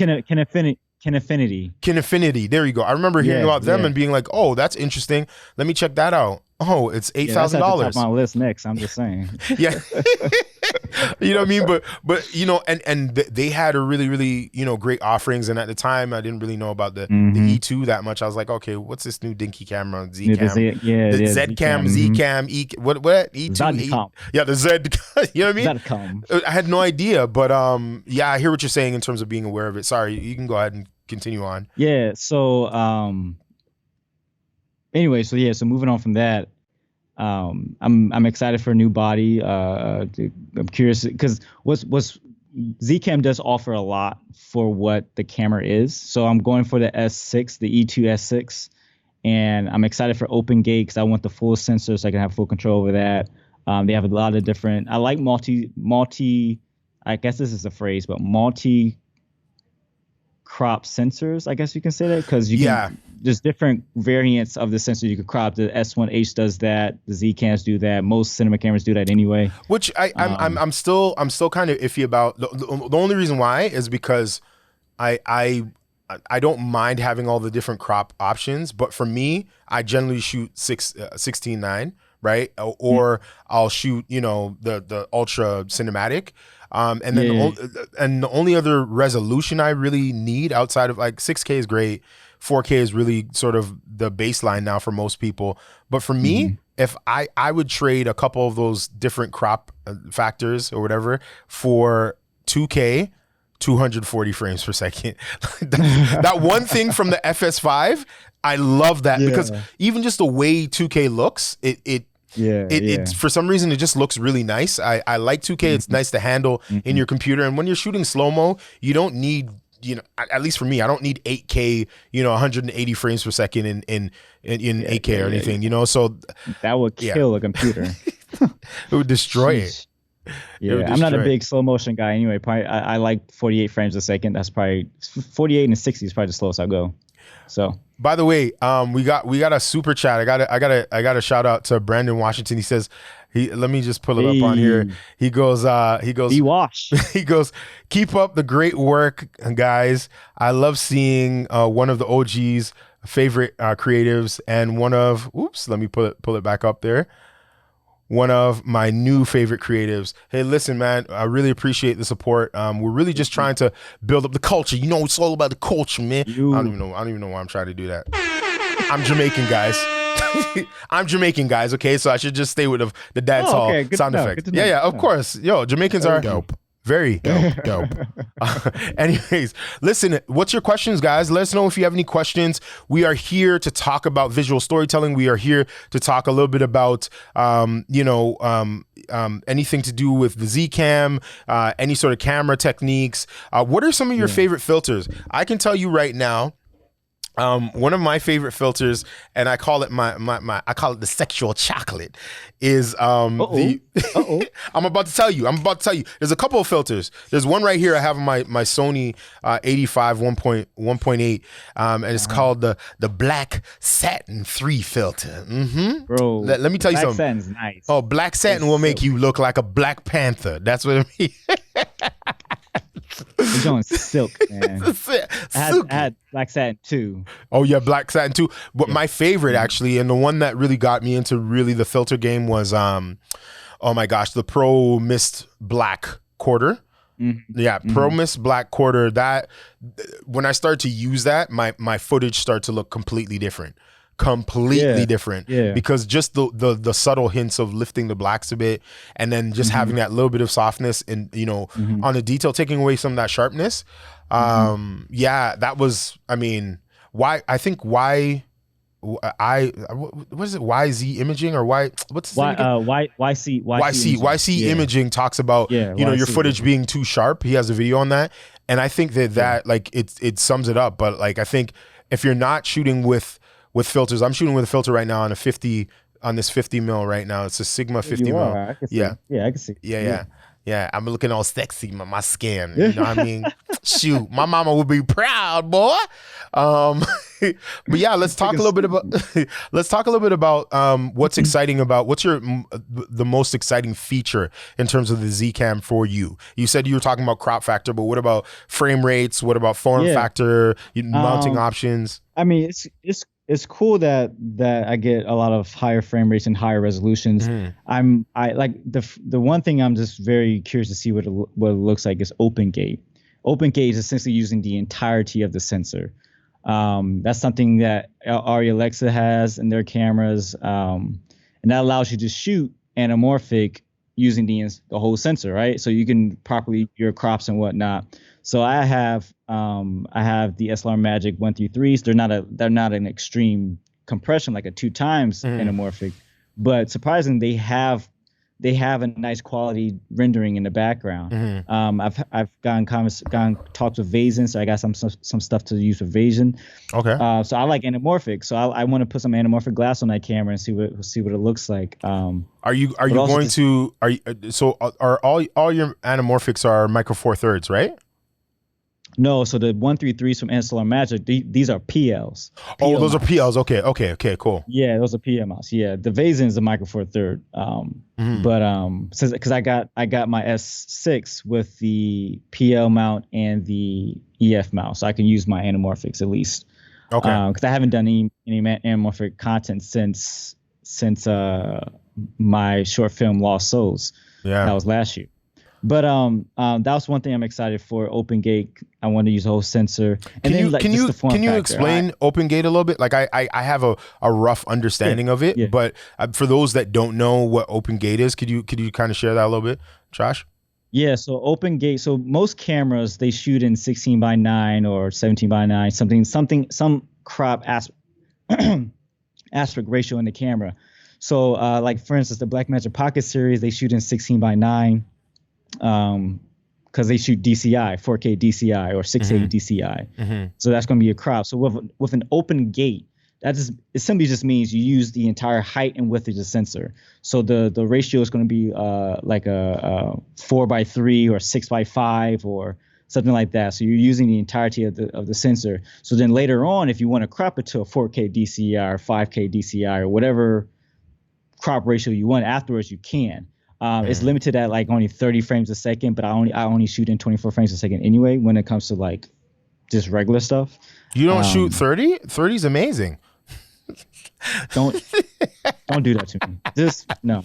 Kinaffinity. There you go. I remember hearing about them and being like, oh, that's interesting. Let me check that out. Oh, it's $8,000. That's at the top of my list next. I'm just saying. Yeah. You know what I mean? But you know, and they had a really, really, you know, great offerings. And at the time, I didn't really know about the E2 that much. I was like, okay, what's this new dinky camera? Z cam, the Z cam, Z cam, what E2? Zcam. Yeah, the Z. You know what I mean? Zcam. I had no idea, but yeah, I hear what you're saying in terms of being aware of it. Sorry, you can go ahead and continue on. Yeah. So anyway, so moving on from that. I'm excited for a new body. I'm curious because what's Zcam does offer a lot for what the camera is. So I'm going for the S6, the E2 S6, and I'm excited for open gate because I want the full sensor so I can have full control over that. They have a lot of different. I like multi. I guess this is a phrase, but multi crop sensors, I guess you can say that, because you can, there's different variants of the sensor you can crop. The S1H does that, the Zcams do that, most cinema cameras do that anyway. Which I'm still kind of iffy about. The only reason why is because I don't mind having all the different crop options, but for me, I generally shoot 16:9, right? Or I'll shoot, you know, the ultra cinematic. And then the only other resolution I really need outside of, like, 6K is great, 4K is really sort of the baseline now for most people. But for me, if I would trade a couple of those different crop factors or whatever for 2K, 240 frames per second. that one thing from the FS5, I love that because even just the way 2K looks, it for some reason it just looks really nice. I like 2K. It's nice to handle in your computer, and when you're shooting slow-mo, you don't need, you know, at least for me, I don't need 8K, you know, 180 frames per second in 8K or anything, you know. So that would kill a computer. It would destroy it. Yeah, I'm not a big slow motion guy anyway. Probably I like 48 frames a second. That's probably 48 and 60 is probably the slowest I'll go. So, by the way, we got a super chat. I got a shout out to Brandon Washington. He says, let me just pull it up on here. He goes, he goes, keep up the great work, guys. I love seeing one of the OG's favorite creatives and one of, let me pull it back up there. One of my new favorite creatives. Hey, listen, man, I really appreciate the support. We're really just trying to build up the culture. You know, it's all about the culture, man. I don't even know why I'm trying to do that. I'm Jamaican, guys. I'm Jamaican, guys. Okay, so I should just stay with the dance hall sound effect. Yeah, of course. Yo, Jamaicans are dope. Very dope. Anyways, listen, what's your questions, guys? Let us know if you have any questions. We are here to talk about visual storytelling. We are here to talk a little bit about, anything to do with the Zcam, any sort of camera techniques. What are some of your favorite filters? I can tell you right now, one of my favorite filters, and I call it I call it the sexual chocolate, is I'm about to tell you. There's a couple of filters. There's one right here I have on my Sony 85 1.8, and it's called the Black Satin 3 filter. Bro, let me tell you something. Black satin's nice. Oh, Black Satin will make you look like a Black Panther. That's what it means. It's on silk, man. I had Black Satin 2. Oh yeah, Black Satin 2. But my favorite actually, and the one that really got me into really the filter game was oh my gosh, the Pro Mist Black Quarter. Pro Mist Black Quarter. That when I started to use that, my footage started to look completely different. completely different. Yeah. Because just the subtle hints of lifting the blacks a bit, and then just having that little bit of softness and, you know, on the detail, taking away some of that sharpness. Yeah, that was, I mean, what is it, YZ imaging, or what's the name again? YC imaging talks about, you know, your footage being too sharp. He has a video on that, and I think that like it sums it up. But like, I think if you're not shooting with filters, I'm shooting with a filter right now on this 50 mil right now. It's a Sigma 50 mil. I can see. Yeah, I can see. Yeah, I'm looking all sexy, my skin. You know what I mean? Shoot, my mama would be proud, boy. But yeah, let's talk a little bit about what's exciting about what's the most exciting feature in terms of the Z-Cam for you. You said you were talking about crop factor, but what about frame rates? What about form factor, mounting options? I mean, it's cool that I get a lot of higher frame rates and higher resolutions. I like the one thing I'm just very curious to see what it looks like is open gate. Open gate is essentially using the entirety of the sensor. That's something that Arri Alexa has in their cameras, and that allows you to shoot anamorphic using the whole sensor, right? So you can properly your crops and whatnot. So I have the Dslr Magic 133s. They're not an extreme compression like a 2x anamorphic, but surprisingly they have a nice quality rendering in the background. I've gone talked with Vazen, so I got some stuff to use with Vazen. Okay. So I like anamorphic, so I want to put some anamorphic glass on that camera and see what it looks like. Are all your anamorphics are micro four thirds, right? No, so the 133s from Dslr Magic, these are PLs. Oh, those are PLs. Okay, cool. Yeah, those are PL mounts. Yeah, the Vazen is a micro four third. But because I got my S6 with the PL mount and the EF mount, so I can use my anamorphics at least. Okay. Because I haven't done any anamorphic content since my short film Lost Souls. Yeah, that was last year. But that was one thing I'm excited for. Open gate. I want to use a whole sensor. And can you explain open gate a little bit? Like I have a rough understanding of it, but for those that don't know what open gate is, could you kind of share that a little bit, Josh? Yeah. So open gate. So most cameras they shoot in 16:9 or 17:9, some crop aspect ratio in the camera. So like for instance, the Blackmagic Pocket series they shoot in 16:9. Because they shoot DCI, 4K DCI or 680 DCI. So that's going to be a crop. So with an open gate, it simply just means you use the entire height and width of the sensor. So the ratio is going to be like a 4:3 or 6:5 or something like that. So you're using the entirety of the sensor. So then later on, if you want to crop it to a 4K DCI or 5K DCI or whatever crop ratio you want afterwards, you can. It's limited at like only 30 frames a second, but I only shoot in 24 frames a second anyway when it comes to like just regular stuff. You don't shoot 30? 30 is amazing. Don't do that to me. Just no.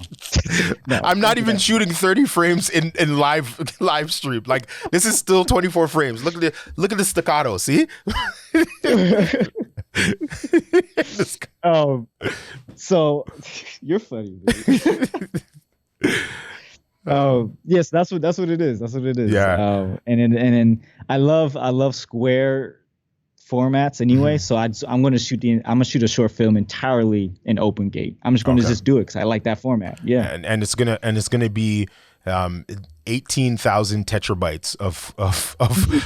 I'm not even shooting 30 frames in live stream. Like this is still 24 frames. Look at the staccato. See? So you're funny. Yes, that's what it is. That's what it is. Yeah. And then I love square formats anyway. So I'm gonna shoot a short film entirely in open gate. I'm just gonna just do it because I like that format. Yeah. And it's gonna be 18,000 tetrabytes of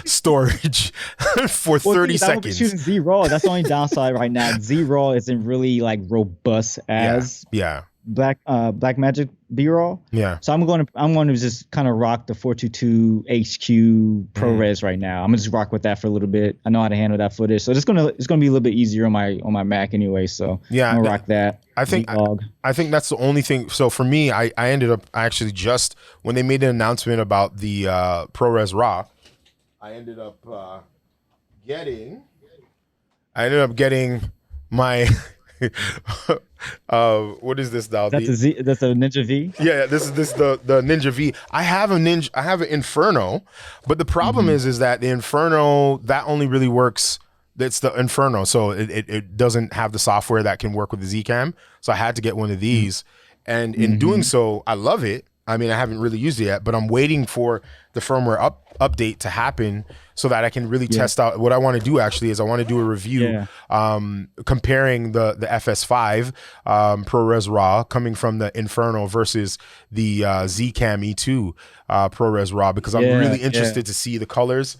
storage for 30 seconds. I'm shooting Z-RAW. That's the only downside right now. Z-RAW isn't really like robust as Blackmagic B-RAW. Yeah. So I'm going to just kind of rock the 422 HQ ProRes right now. I'm gonna just rock with that for a little bit. I know how to handle that footage, so it's gonna be a little bit easier on my Mac anyway. So yeah, I'm gonna rock that. I think that's the only thing. So for me, I ended up actually just when they made an announcement about the ProRes RAW, I ended up getting my. What is this now? That's a Ninja V. Yeah, this is the Ninja V. I have an Inferno, but the problem is that the Inferno that only really works It's the Inferno, so it doesn't have the software that can work with the Zcam. So I had to get one of these, and in doing so, I love it. I mean, I haven't really used it yet, but I'm waiting for the firmware update to happen so that I can really test out. What I want to do actually is I want to do a review comparing the FS5 ProRes RAW coming from the Inferno versus the Zcam E2 ProRes RAW, because I'm really interested to see the colors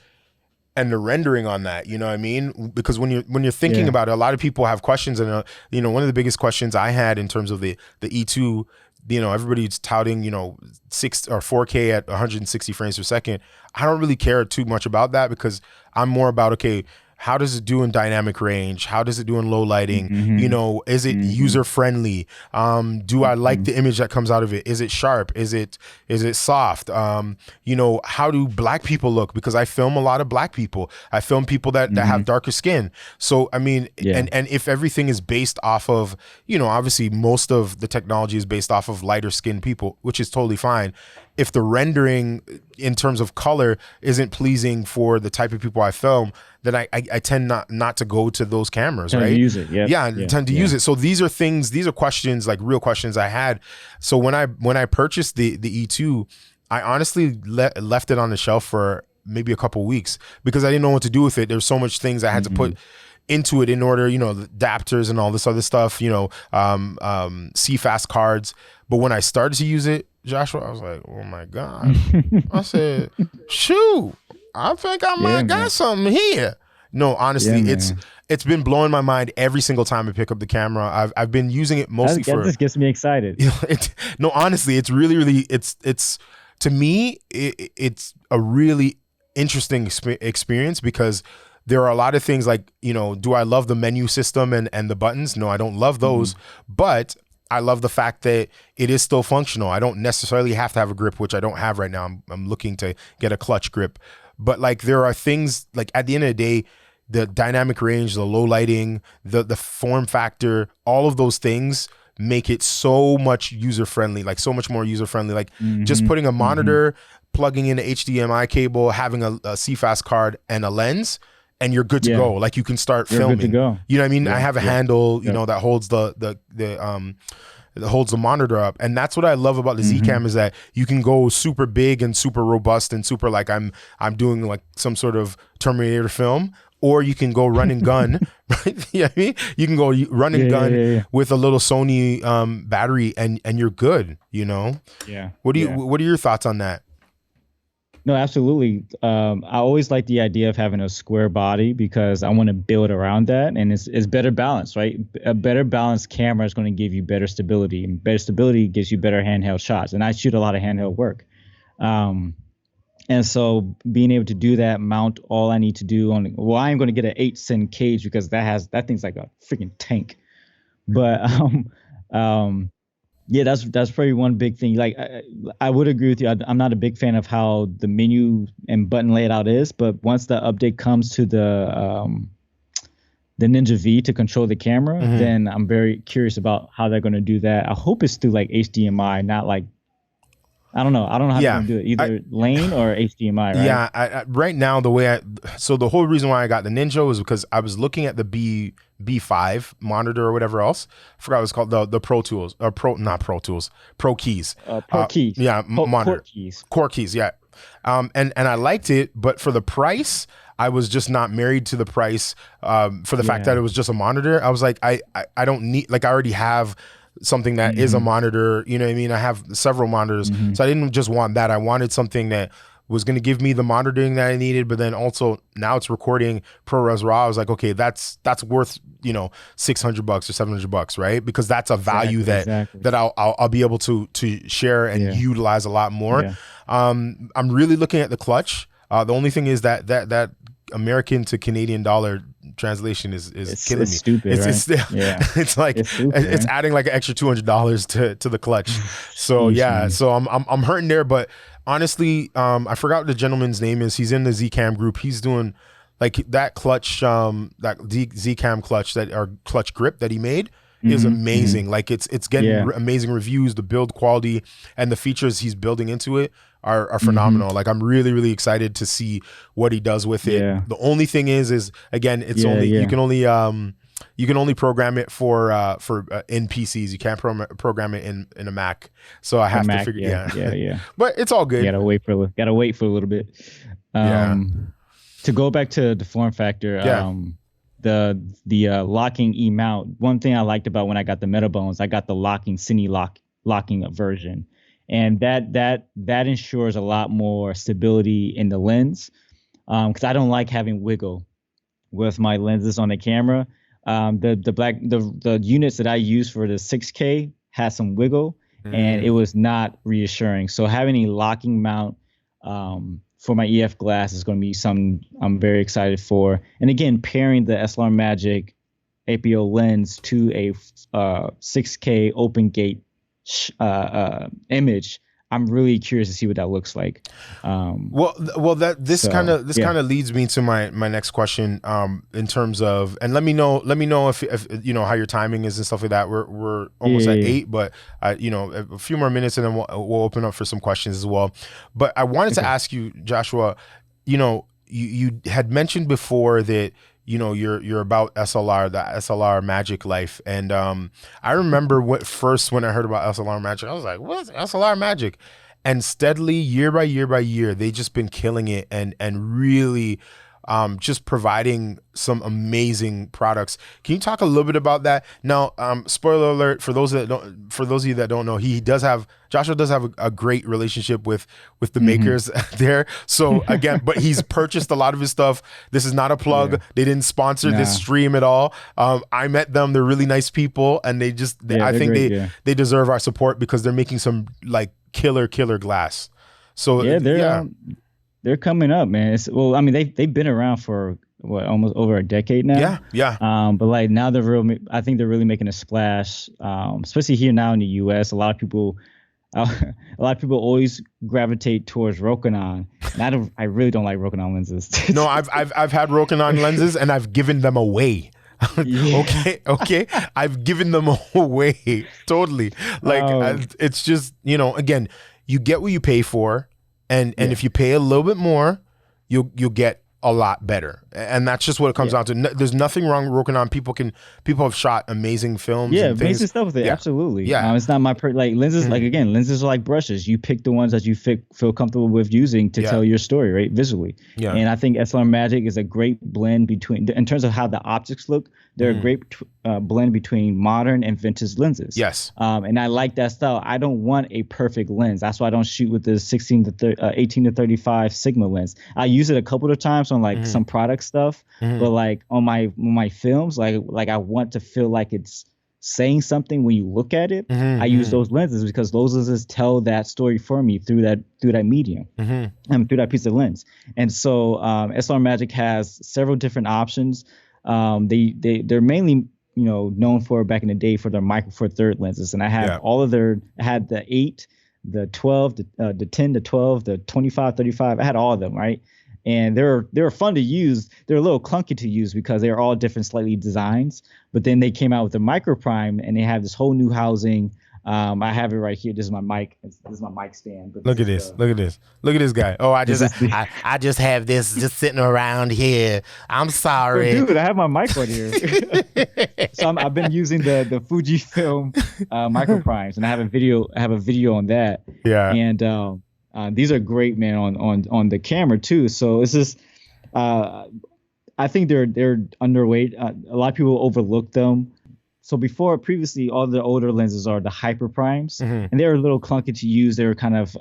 and the rendering on that, you know what I mean? Because when you're thinking about it, a lot of people have questions, and you know, one of the biggest questions I had in terms of the E2, you know, everybody's touting, you know, 6 or 4K at 160 frames per second. I don't really care too much about that, because I'm more about, okay, how does it do in dynamic range? How does it do in low lighting? You know, is it user friendly? Do I like the image that comes out of it? Is it sharp? Is it soft? You know, how do black people look? Because I film a lot of black people. I film people that have darker skin. So I mean, and if everything is based off of, you know, obviously most of the technology is based off of lighter skinned people, which is totally fine. If the rendering in terms of color isn't pleasing for the type of people I film, then I tend not to go to those cameras, right? Use it, tend to use it. So these are questions, like real questions I had. So when I purchased the E2, I honestly left it on the shelf for maybe a couple weeks because I didn't know what to do with it. There's so much things I had to put into it in order, you know, the adapters and all this other stuff, you know, CFast cards. But when I started to use it, Joshua, I was like, oh my God. I said, shoot, I think I might got something here. No, honestly, it's been blowing my mind every single time I pick up the camera. I've been using it mostly that just gets me excited. No, honestly, it's really it's to me, it's a really interesting experience, because there are a lot of things like, you know, do I love the menu system and the buttons? No, I don't love those, but I love the fact that it is still functional. I don't necessarily have to have a grip, which I don't have right now. I'm looking to get a clutch grip. But like, there are things like, at the end of the day, the dynamic range, the low lighting, the form factor, all of those things make it so much user friendly, like so much more user friendly. Like just putting a monitor, plugging in an HDMI cable, having a CFast card and a lens, and you're good to go. Like you can start filming. Good to go. You know what I mean? I have a handle, you know, that holds that holds the monitor up. And that's what I love about the Zcam, is that you can go super big and super robust and super like I'm doing like some sort of Terminator film, or you can go run and gun, right? You know what I mean? You can go run and gun with a little Sony battery, and you're good, you know? Yeah. What are your thoughts on that? No, absolutely. I always like the idea of having a square body because I want to build around that, and it's better balance, right? A better balanced camera is going to give you better stability, and better stability gives you better handheld shots. And I shoot a lot of handheld work, and so being able to do that, mount all I need to do on. Well, I'm going to get an 8-cent cage because that thing's like a freaking tank, but yeah, that's probably one big thing. Like I would agree with you. I'm not a big fan of how the menu and button layout is, but once the update comes to the Ninja V to control the camera, then I'm very curious about how they're going to do that. I hope it's through like HDMI, not like I don't know how they're going to do it. Either lane or HDMI, right? Yeah, right now so the whole reason why I got the Ninja was because I was looking at the B5 monitor or whatever else. I forgot what it's called, the Pro Tools, or not Pro Tools, Pro Keys. Pro Keys. Yeah, monitor. Core Keys, yeah. And I liked it, but for the price, I was just not married to the price. For the fact that it was just a monitor, I was like, I don't need, like I already have something that is a monitor, you know what I mean? I have several monitors, so I didn't just want that. I wanted something that was going to give me the monitoring that I needed, but then also now it's recording ProRes RAW. I was like, okay, that's worth, you know, $600 or $700, right? Because that's a value that I'll be able to share and utilize a lot more. Yeah. I'm really looking at the clutch. The only thing is that American to Canadian dollar translation is killing me. Stupid, it's it's like it's adding like an extra $200 to the clutch. So so I'm hurting there, but honestly, I forgot what the gentleman's name is. He's in the Zcam group. He's doing like that clutch, that Zcam clutch, or clutch grip that he made is amazing. Like it's getting Yeah. amazing reviews. The build quality and the features he's building into it are phenomenal. Like I'm really, really excited to see what he does with it. Yeah. The only thing is again, it's Yeah, only yeah. you can only program it for in PCs. You can't program it in a Mac. So I have to Mac, figure. yeah. But it's all good. You gotta wait for a little bit. To go back to the form factor, the locking E mount. One thing I liked about when I got the Metabones, I got the locking Cine locking version, and that ensures a lot more stability in the lens. Because I don't like having wiggle with my lenses on the camera. The units that I use for the 6K has some wiggle, and it was not reassuring. So having a locking mount for my EF glass is going to be something I'm very excited for. And again, pairing the Dslr Magic APO lens to a 6K open gate image, I'm really curious to see what that looks like. This kind of leads me to my next question in terms of, and let me know if you know how your timing is and stuff like that. We're almost at 8, but a few more minutes and then we'll open up for some questions as well. But I wanted to ask you, Joshua, you had mentioned before that you're about SLR, the SLR Magic life, and I remember when I heard about SLR Magic, I was like, what's SLR Magic? And steadily, year by year, they just been killing it and really just providing some amazing products. Can you talk a little bit about that? Now, spoiler alert for those of you that don't know, Joshua does have a great relationship with the makers there. So again, but he's purchased a lot of his stuff. This is not a plug. Yeah. They didn't sponsor this stream at all. I met them. They're really nice people, and I think they deserve our support because they're making some like killer glass. So they're coming up, man. They've been around for almost over a decade now. But like now I think they're really making a splash, especially here now in the U.S. A lot of people always gravitate towards Rokinon. And I really don't like Rokinon lenses. No, I've had Rokinon lenses and I've given them away. Okay. I've given them away totally. Like it's just, again, you get what you pay for. And if you pay a little bit more, you'll get a lot better, and that's just what it comes down to. There's nothing wrong with Rokinon. People have shot amazing films. Amazing stuff with it. Absolutely. It's not my lenses. Like again, lenses are like brushes. You pick the ones that you feel comfortable with using to tell your story, right, visually. And I think Dslr Magic is a great blend between, in terms of how the optics look. They're a great blend between modern and vintage lenses. Yes. And I like that style. I don't want a perfect lens. That's why I don't shoot with the 18 to 35 Sigma lens. I use it a couple of times on like some product stuff, but like on my films, like I want to feel like it's saying something when you look at it. I use those lenses because those lenses tell that story for me through that medium, through that piece of lens. And so Dslr Magic has several different options. They're mainly known for back in the day for their micro four third lenses, and I have I had the 8, the 12, the 10, the 12, the 25, 35. I had all of them, right? And they were fun to use. They're a little clunky to use because they're all different, slightly designs. But then they came out with the micro prime, and they have this whole new housing. I have it right here. This is my mic. This is my mic stand. But look at this. Look at this guy. Oh, I just have this just sitting around here. I'm sorry, dude. I have my mic right here. So I've been using the Fujifilm micro primes, and I have a video on that. Yeah. And these are great, man, on the camera too. So it's just, I think they're underweight. A lot of people overlook them. So previously, all the older lenses are the hyper primes, and they were a little clunky to use. They were kind of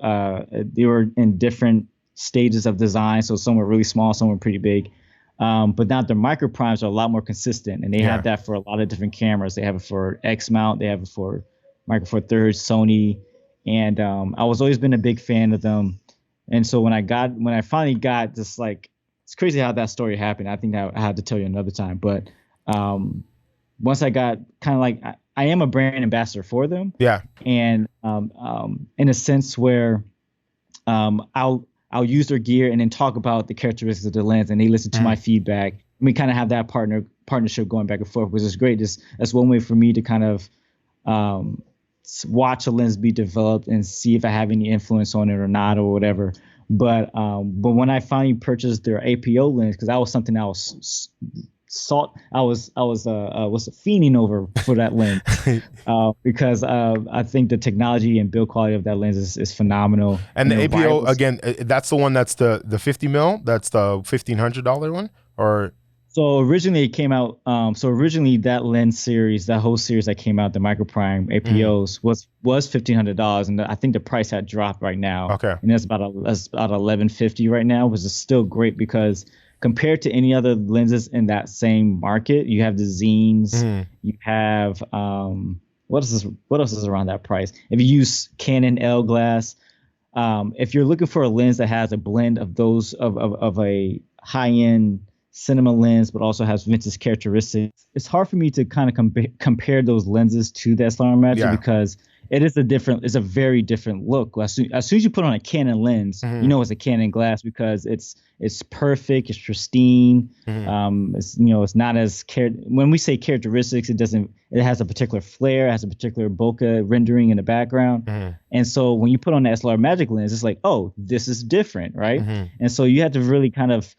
they were in different stages of design. So some were really small, some were pretty big. But now the micro primes are a lot more consistent, and they have that for a lot of different cameras. They have it for X mount, they have it for micro four thirds, Sony, and I was always been a big fan of them. And so when I finally got this, like, it's crazy how that story happened. I think I have to tell you another time, but. Once I got kind of like, I am a brand ambassador for them. Yeah. And in a sense where I'll use their gear and then talk about the characteristics of the lens, and they listen to my feedback. We kind of have that partnership going back and forth, which is great. That's one way for me to kind of watch a lens be developed and see if I have any influence on it or not or whatever. But when I finally purchased their APO lens, because that was something I was fiending over for that lens, because I think the technology and build quality of that lens is phenomenal. And the APO again, that's the one that's the 50 mil. That's the $1,500 one, or. So originally it came out. So originally that lens series, that whole series that came out, the micro prime APOs was $1,500, and I think the price had dropped right now. Okay. And that's about $1,150 right now, which is still great because compared to any other lenses in that same market, you have the Zines, you have what else is around that price? If you use Canon L glass, if you're looking for a lens that has a blend of those of a high end cinema lens, but also has vintage characteristics, it's hard for me to kind of compare those lenses to the Dslr Magic because it's a very different look. As soon as you put on a Canon lens, you know it's a Canon glass because it's perfect, it's pristine. It's not as when we say characteristics, it has a particular flare, it has a particular bokeh rendering in the background. And so when you put on the Dslr Magic lens, it's like, oh, this is different, right? And so you have to really kind of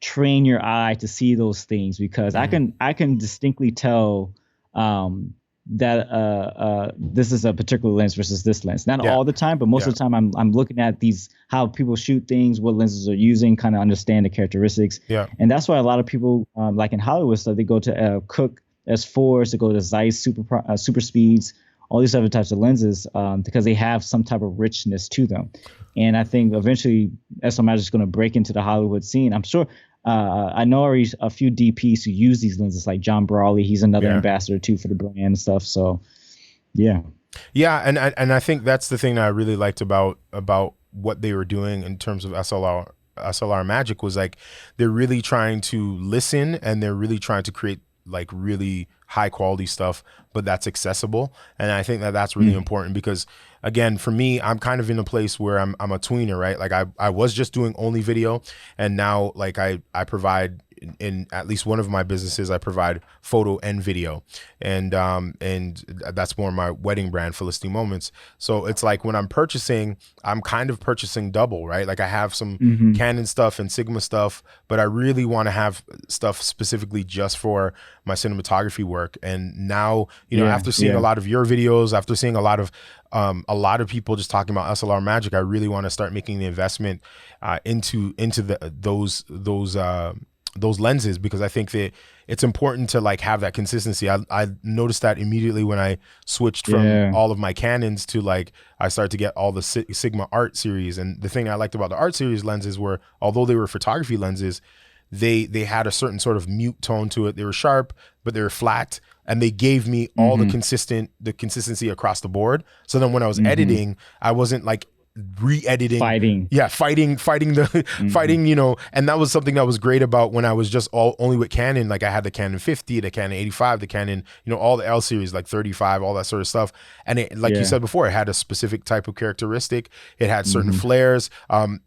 train your eye to see those things because I can distinctly tell that this is a particular lens versus this lens. Not all the time, but most of the time I'm looking at how people shoot things, what lenses are using, kind of understand the characteristics. And that's why a lot of people like in Hollywood stuff, they go to Cooke S4s, they go to Zeiss super speeds, all these other types of lenses because they have some type of richness to them. And I think eventually Dslr Magic is going to break into the Hollywood scene. I'm sure. I know already a few DPs who use these lenses, like John Brawley. He's another ambassador too for the brand and stuff. So, yeah, and I think that's the thing that I really liked about what they were doing in terms of SLR Magic was like they're really trying to listen and they're really trying to create like really high quality stuff, but that's accessible. And I think that that's really important because again, for me, I'm kind of in a place where I'm a tweener, right? Like I was just doing only video and now like I provide in at least one of my businesses, I provide photo and video, and that's more my wedding brand, Philistine Moments. So it's like when I'm purchasing, I'm kind of purchasing double, right? Like I have some Canon stuff and Sigma stuff, but I really want to have stuff specifically just for my cinematography work. And now, after seeing a lot of your videos, after seeing a lot of people just talking about SLR Magic, I really want to start making the investment into those lenses because I think that it's important to like have that consistency. I noticed that immediately when I switched from all of my Canons to like I started to get all the Sigma Art series. And the thing I liked about the Art series lenses were, although they were photography lenses, they had a certain sort of mute tone to it. They were sharp, but they were flat, and they gave me all the consistency across the board. So then when I was editing, I wasn't like re-editing, fighting, and that was something that was great about when I was just only with Canon. Like I had the Canon 50, the Canon 85, the Canon, all the L series, like 35, all that sort of stuff. And it, like you said before, it had a specific type of characteristic. It had certain flares.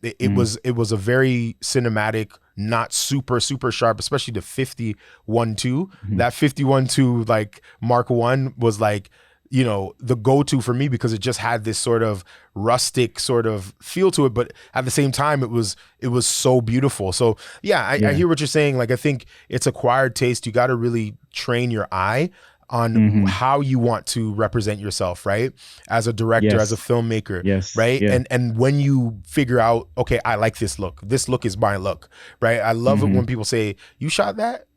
It was a very cinematic, not super sharp, especially the 51.2. That 51.2 like Mark 1 was like, the go-to for me because it just had this sort of rustic sort of feel to it, but at the same time it was so beautiful. So I hear what you're saying. Like I think it's acquired taste. You got to really train your eye on how you want to represent yourself, right? As a director, as a filmmaker, right? And when you figure out, okay, I like this look is my look, right? I love it when people say, you shot that?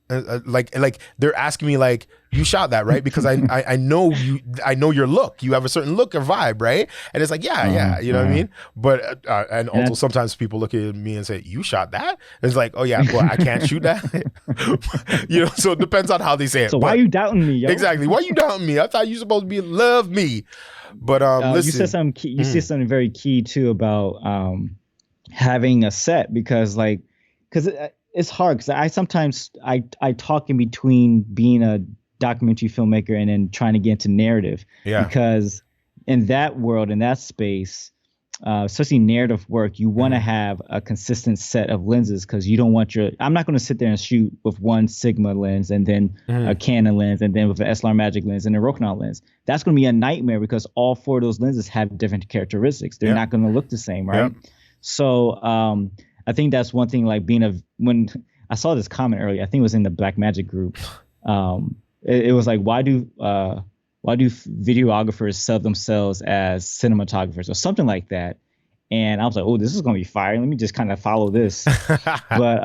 Like they're asking me like, you shot that, right? Because I know your look. You have a certain look or vibe, right? And it's like, you know what I mean? But and also sometimes people look at me and say, you shot that? And it's like, oh yeah, well I can't shoot that. So it depends on how they say it. So why are you doubting me, yo? Exactly. Why are you doubting me? I thought you supposed to be love me. But listen, you said something key, you said something very key too about having a set because it's hard because I sometimes talk in between being a documentary filmmaker and then trying to get into narrative because in that world, in that space, especially narrative work, you want to have a consistent set of lenses because you don't want I'm not going to sit there and shoot with one Sigma lens and then a Canon lens and then with an Dslr Magic lens and a Rokinon lens. That's going to be a nightmare because all four of those lenses have different characteristics. They're not going to look the same, right? So I think that's one thing, like when I saw this comment earlier, I think it was in the Black Magic group. It was like, why do videographers sell themselves as cinematographers or something like that? And I was like, oh, this is going to be fire. Let me just kind of follow this. But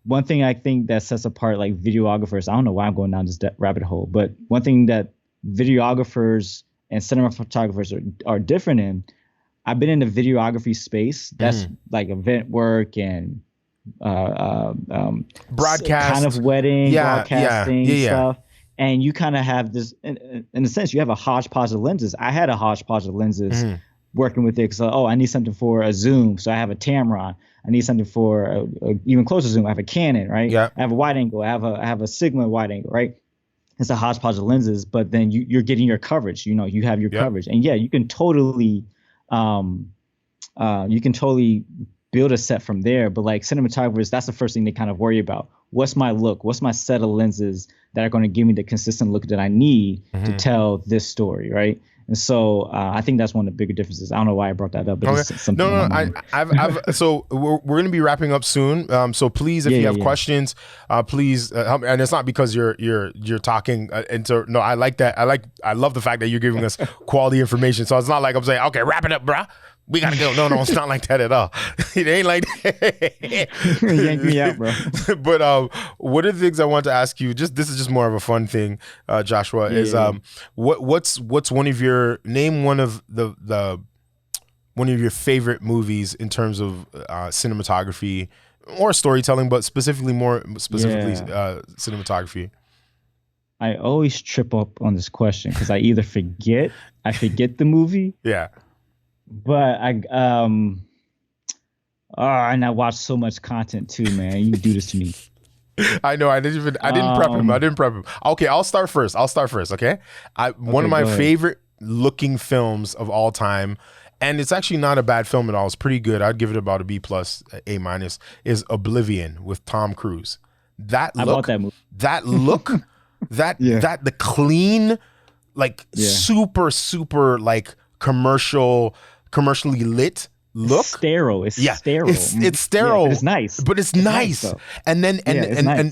one thing I think that sets apart like videographers, I don't know why I'm going down this rabbit hole, but one thing that videographers and cinematographers are different in, I've been in the videography space. That's like event work and broadcast kind of wedding, broadcasting stuff. And you kind of have this, in a sense, you have a hodgepodge of lenses. I had a hodgepodge of lenses working with it. So, I need something for a zoom. So I have a Tamron. I need something for a even closer zoom. I have a Canon, right? Yeah. I have a wide angle. I have a Sigma wide angle, right? It's a hodgepodge of lenses, but then you're getting your coverage. You have your coverage, and you can totally, build a set from there. But like cinematographers, that's the first thing they kind of worry about. What's my look? What's my set of lenses that are going to give me the consistent look that I need to tell this story, right? And so I think that's one of the bigger differences. I don't know why I brought that up, but it's something. So we're going to be wrapping up soon. So please, if you have questions, please help me. And it's not because you're talking no, I like that. I love the fact that you're giving us quality information. So it's not like I'm saying, okay, wrap it up, bruh. We gotta go. No, it's not like that at all. It ain't like that. Yank me out, bro. But one of the things I want to ask you, this is just more of a fun thing, Joshua, is what's one of your favorite movies in terms of cinematography or storytelling, but specifically cinematography? I always trip up on this question because I either forget the movie. Yeah. But and I watch so much content too, man. You do this to me. I know. I didn't prep him. Okay, I'll start first. Okay. One of my favorite looking films of all time, and it's actually not a bad film at all. It's pretty good. I'd give it about a B+, A-, is Oblivion with Tom Cruise. I bought that movie. That look, the clean, like super like commercially lit look. It's sterile. It's sterile. It's sterile. But it's nice. It's nice. And then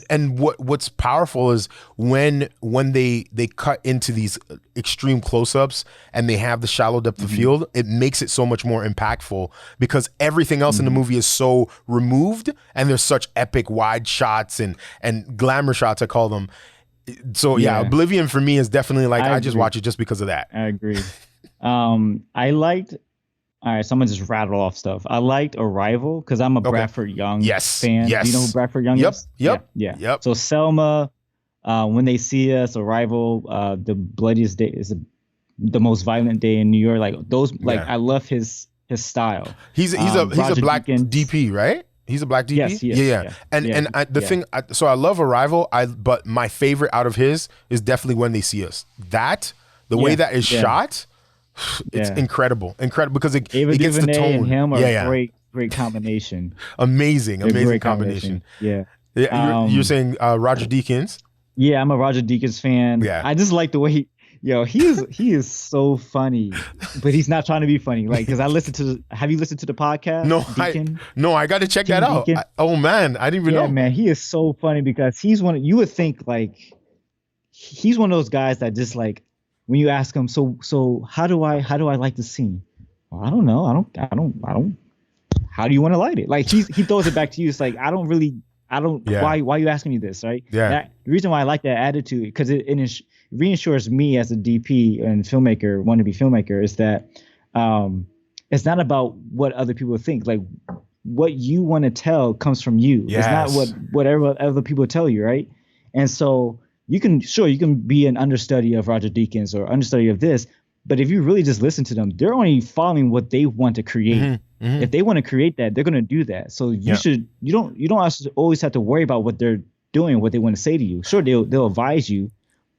and what's powerful is when they cut into these extreme close-ups and they have the shallow depth of field, it makes it so much more impactful because everything else in the movie is so removed and there's such epic wide shots and glamour shots, I call them. So Oblivion for me is definitely like I just watch it just because of that. I agree. I liked. All right, so I'm gonna just rattle off stuff. I liked Arrival because I'm a Bradford Young fan. Yes. Do you know who Bradford Young is? Yep. So Selma, When They See Us, Arrival, The Bloodiest Day is the most violent day in New York. Like those, I love his style. He's a black Deakins. DP, right? He's a black DP. Yes, yeah. And so I love Arrival. But my favorite out of his is definitely When They See Us. The way that is shot. It's incredible because it gets the tone. And him are great combination. Amazing combination. Yeah. You're saying Roger Deakins? Yeah, I'm a Roger Deakins fan. Yeah. I just like the way he is so funny, but he's not trying to be funny. Like, because have you listened to the podcast? No, I got to check that out. Oh man, I didn't even know. Yeah, man, he is so funny because you would think like he's one of those guys that just like, when you ask him, so how do I light the scene? Well, I don't know. I don't. How do you want to light it? Like he throws it back to you. It's like I don't. Why are you asking me this? Right? Yeah. The reason why I like that attitude because it reassures me as a DP and filmmaker, wannabe filmmaker, is that it's not about what other people think. Like what you want to tell comes from you. Yes. It's not whatever other people tell you, right? And so. You can be an understudy of Roger Deakins or understudy of this, but if you really just listen to them, they're only following what they want to create. If they want to create that, they're going to do that. So you don't always have to worry about what they're doing, what they want to say to you. Sure, they'll advise you,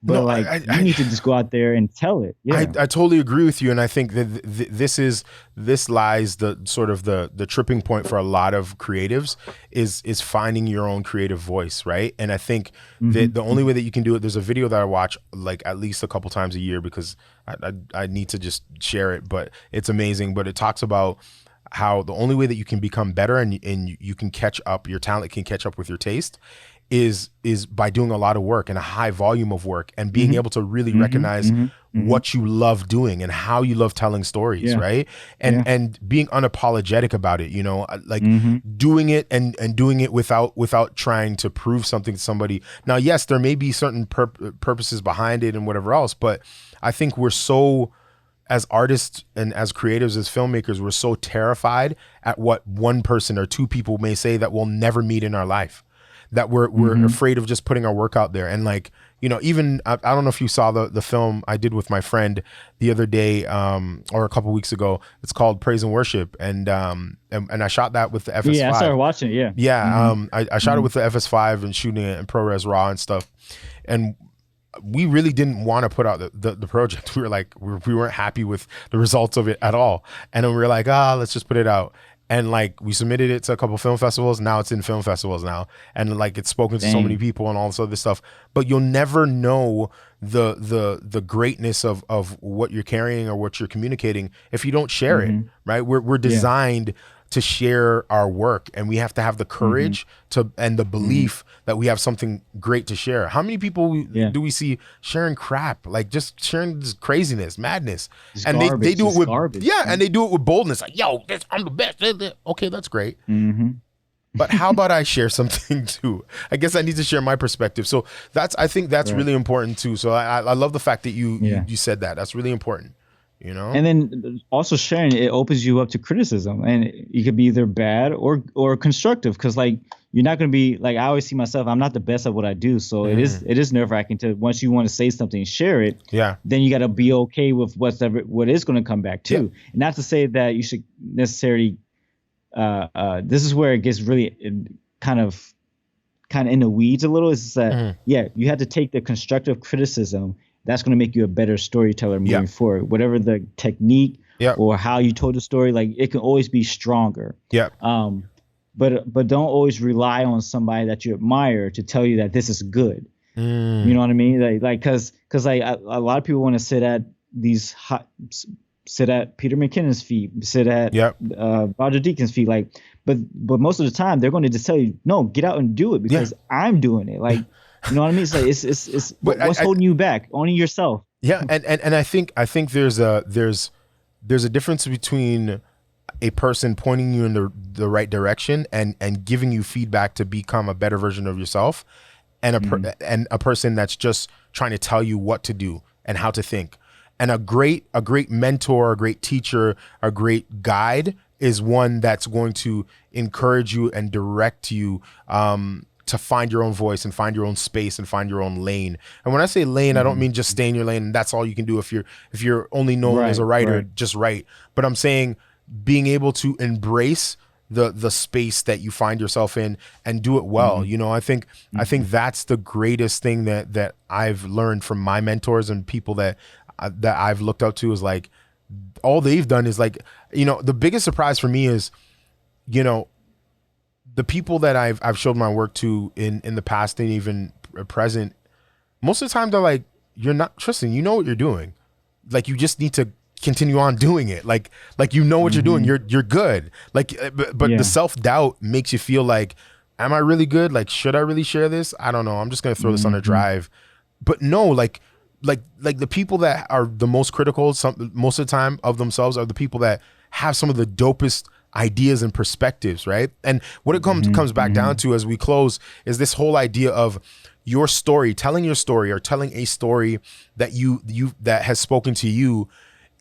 but No, like you need to just go out there and tell it. Yeah. I totally agree with you, and I think that this lies the sort of the tripping point for a lot of creatives is finding your own creative voice, right? And I think that the only way that you can do it, there's a video that I watch like at least a couple times a year because I need to just share it, but it's amazing. But it talks about how the only way that you can become better and you can catch up, your talent can catch up with your taste, is by doing a lot of work and a high volume of work and being able to really recognize what you love doing and how you love telling stories, right? And being unapologetic about it, you know, like doing it and doing it without trying to prove something to somebody. Now, yes, there may be certain purposes behind it and whatever else, but I think we're so, as artists and as creatives, as filmmakers, we're so terrified at what one person or two people may say that we'll never meet in our life, that we're afraid of just putting our work out there. And like, you know, even I don't know if you saw the film I did with my friend the other day or a couple weeks ago. It's called Praise and Worship, and I shot that with the FS5. Yeah, I started watching it. I shot it with the FS5 and shooting it in ProRes RAW and stuff, and we really didn't want to put out the project. We were like, we weren't happy with the results of it at all, and then we were like, let's just put it out. And like we submitted it to a couple film festivals. Now it's in film festivals now, and like it's spoken to so many people and all this other stuff. But you'll never know the greatness of what you're carrying or what you're communicating if you don't share it, right? We're designed to share our work, and we have to have the courage to and the belief that we have something great to share. How many people do we see sharing crap, like just sharing this craziness, madness, and they do it with garbage, and they do it with boldness, like, yo, I'm the best. Okay, that's great. But how about I share something too? I guess I need to share my perspective. So I think that's really important too. So I love the fact that you said that. That's really important. You know, and then also sharing it opens you up to criticism, and it could be either bad or constructive, because like you're not going to be like, I always see myself, I'm not the best at what I do, so it is nerve-wracking to, once you want to say something and share it, then you got to be okay with what is going to come back too. And not to say that you should necessarily this is where it gets really kind of in the weeds a little, is that you have to take the constructive criticism. That's going to make you a better storyteller moving forward. Whatever the technique or how you told the story, like it can always be stronger. But don't always rely on somebody that you admire to tell you that this is good. You know what I mean? Like because like a lot of people want to sit at Peter McKinnon's feet, sit at Roger Deakins' feet, like, but most of the time they're going to just tell you, no, get out and do it because I'm doing it. Like. You know what I mean? It's like it's what's holding you back? Only yourself. Yeah, and I think there's a difference between a person pointing you in the right direction and giving you feedback to become a better version of yourself, and a person that's just trying to tell you what to do and how to think. And a great mentor, a great teacher, a great guide is one that's going to encourage you and direct you to find your own voice and find your own space and find your own lane. And when I say lane, I don't mean just stay in your lane and that's all you can do. If you're only known as a writer, just write. But I'm saying being able to embrace the space that you find yourself in and do it well. You know, I think that's the greatest thing that I've learned from my mentors and people that I've looked up to, is like, all they've done is like, you know, the biggest surprise for me is, you know, the people that I've showed my work to in the past and even present, most of the time they're like, you're not, Tristan, you know what you're doing. Like, you just need to continue on doing it. Like you know what you're doing. You're good. Like, but the self-doubt makes you feel like, am I really good? Like, should I really share this? I don't know. I'm just going to throw this on a drive. But no, like the people that are the most critical most of the time of themselves are the people that have some of the dopest ideas and perspectives, right? And what it comes back down to as we close is this whole idea of your story, telling your story or telling a story that that has spoken to you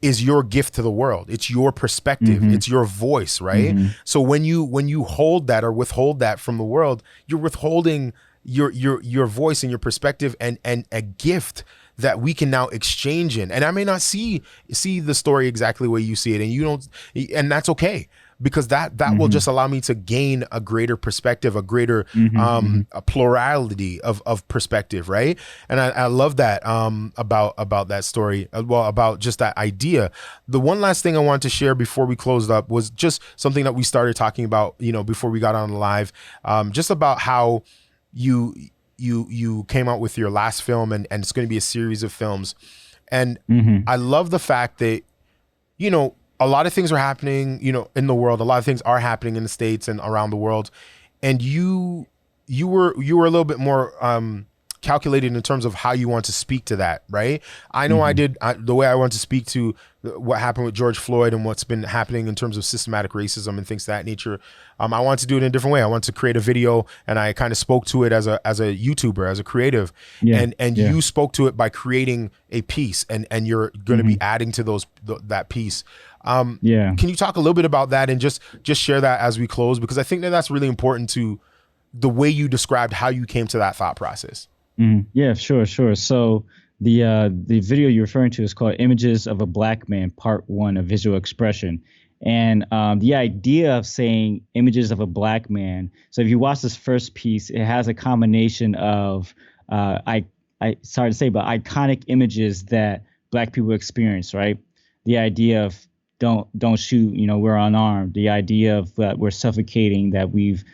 is your gift to the world. It's your perspective. It's your voice, right? So when you hold that or withhold that from the world, you're withholding your voice and your perspective and a gift that we can now exchange in. And I may not see the story exactly the way you see it, and you don't, and that's okay. because that will just allow me to gain a greater perspective, a greater a plurality of perspective, right? And I love that about that story, well, about just that idea. The one last thing I wanted to share before we closed up was just something that we started talking about, before we got on the live, just about how you came out with your last film, and it's going to be a series of films. And I love the fact that, a lot of things are happening, in the world. A lot of things are happening in the States and around the world. And you were a little bit more calculated in terms of how you want to speak to that, right? I know the way I want to speak to what happened with George Floyd and what's been happening in terms of systematic racism and things of that nature. I want to do it in a different way. I want to create a video, and I kind of spoke to it as a YouTuber, as a creative, and you spoke to it by creating a piece, and you're going to be adding to that piece. Can you talk a little bit about that and just share that as we close? Because I think that's really important to the way you described how you came to that thought process. Yeah, sure. So the video you're referring to is called Images of a Black Man, Part 1, a Visual Expression. And the idea of saying images of a black man. So if you watch this first piece, it has a combination of, sorry to say, but iconic images that Black people experience, right? The idea of don't shoot, we're unarmed. The idea of that we're suffocating, that we've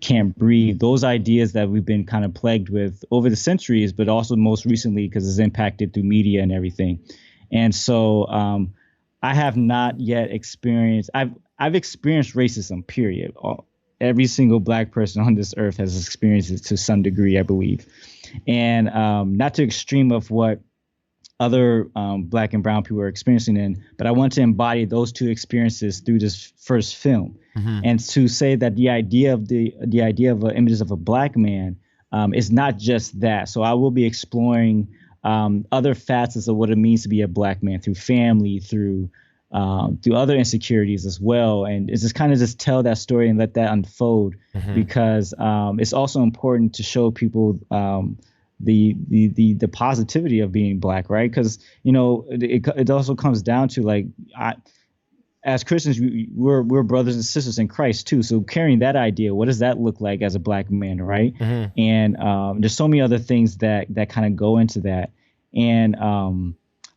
can't breathe. Those ideas that we've been kind of plagued with over the centuries, but also most recently because it's impacted through media and everything. And so I have not yet experienced. I've experienced racism. Period. Every single Black person on this earth has experienced it to some degree, I believe, and not to the extreme of what other Black and brown people are experiencing in, but I want to embody those two experiences through this first film. And to say that the idea of images of a black man is not just that. So I will be exploring other facets of what it means to be a black man through family, through other insecurities as well. And it's just kind of just tell that story and let that unfold, because it's also important to show people the positivity of being Black, right? Because it also comes down to, like, as Christians, we're brothers and sisters in Christ too. So carrying that idea, what does that look like as a Black man, right? And there's so many other things that kind of go into that. And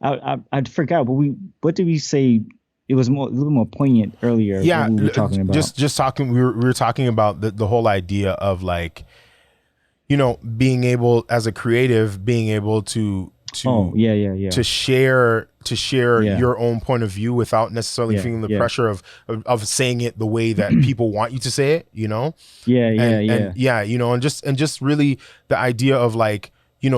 I forgot, but what did we say? It was a little more poignant earlier. Yeah, we were talking about just talking. We were talking about the whole idea of, like, being able, as a creative, being able to share your own point of view without necessarily feeling the pressure of saying it the way that people want you to say it, and just really the idea of, like,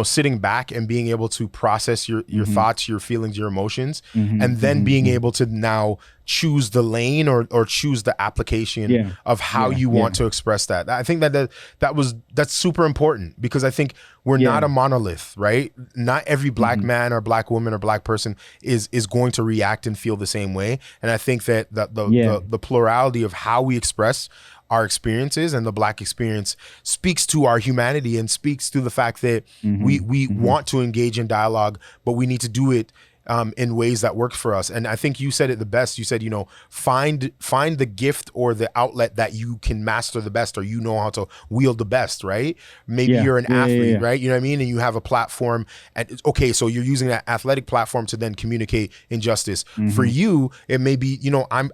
sitting back and being able to process your thoughts, your feelings, your emotions, and then being able to now choose the lane or choose the application of how you want to express that. I think that's super important, because I think we're not a monolith, right? Not every Black man or Black woman or Black person is going to react and feel the same way. And I think that the plurality of how we express our experiences, and the Black experience, speaks to our humanity and speaks to the fact that we want to engage in dialogue, but we need to do it in ways that work for us. And I think you said it the best. You said, find the gift or the outlet that you can master the best, or how to wield the best, right? Maybe you're an athlete, right? You know what I mean? And you have a platform, and so you're using that athletic platform to then communicate injustice. For you, it may be,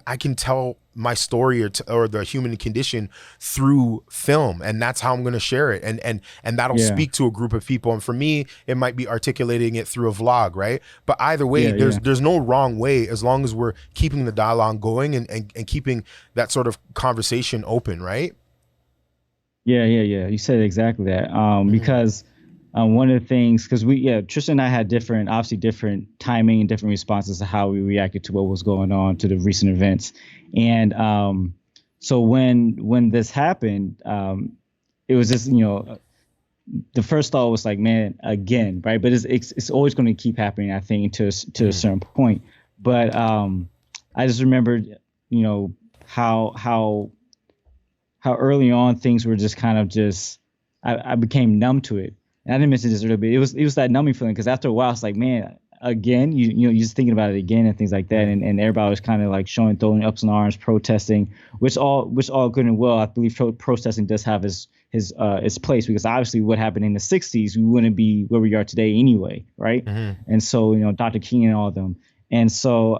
I can tell my story or the human condition through film, and that's how I'm going to share it, and that'll speak to a group of people. And for me, it might be articulating it through a vlog, right? But either way, there's no wrong way, as long as we're keeping the dialogue going and keeping that sort of conversation open, right? Yeah. You said exactly that. Because one of the things, because Tristan and I had obviously different timing and different responses to how we reacted to what was going on, to the recent events. And so when this happened, it was just, the first thought was like, man, again, right? But it's always going to keep happening, I think, to a certain point. But I just remembered, how early on things were just kind of I became numb to it. And I didn't mention this earlier, but it was that numbing feeling, because after a while, it's like, man, again, you're just thinking about it again and things like that, and everybody was kind of like throwing ups and arms, protesting, which all good and well. I believe protesting does have its place, because obviously what happened in the 60s, we wouldn't be where we are today anyway, right? And so, Dr. King and all of them. And so,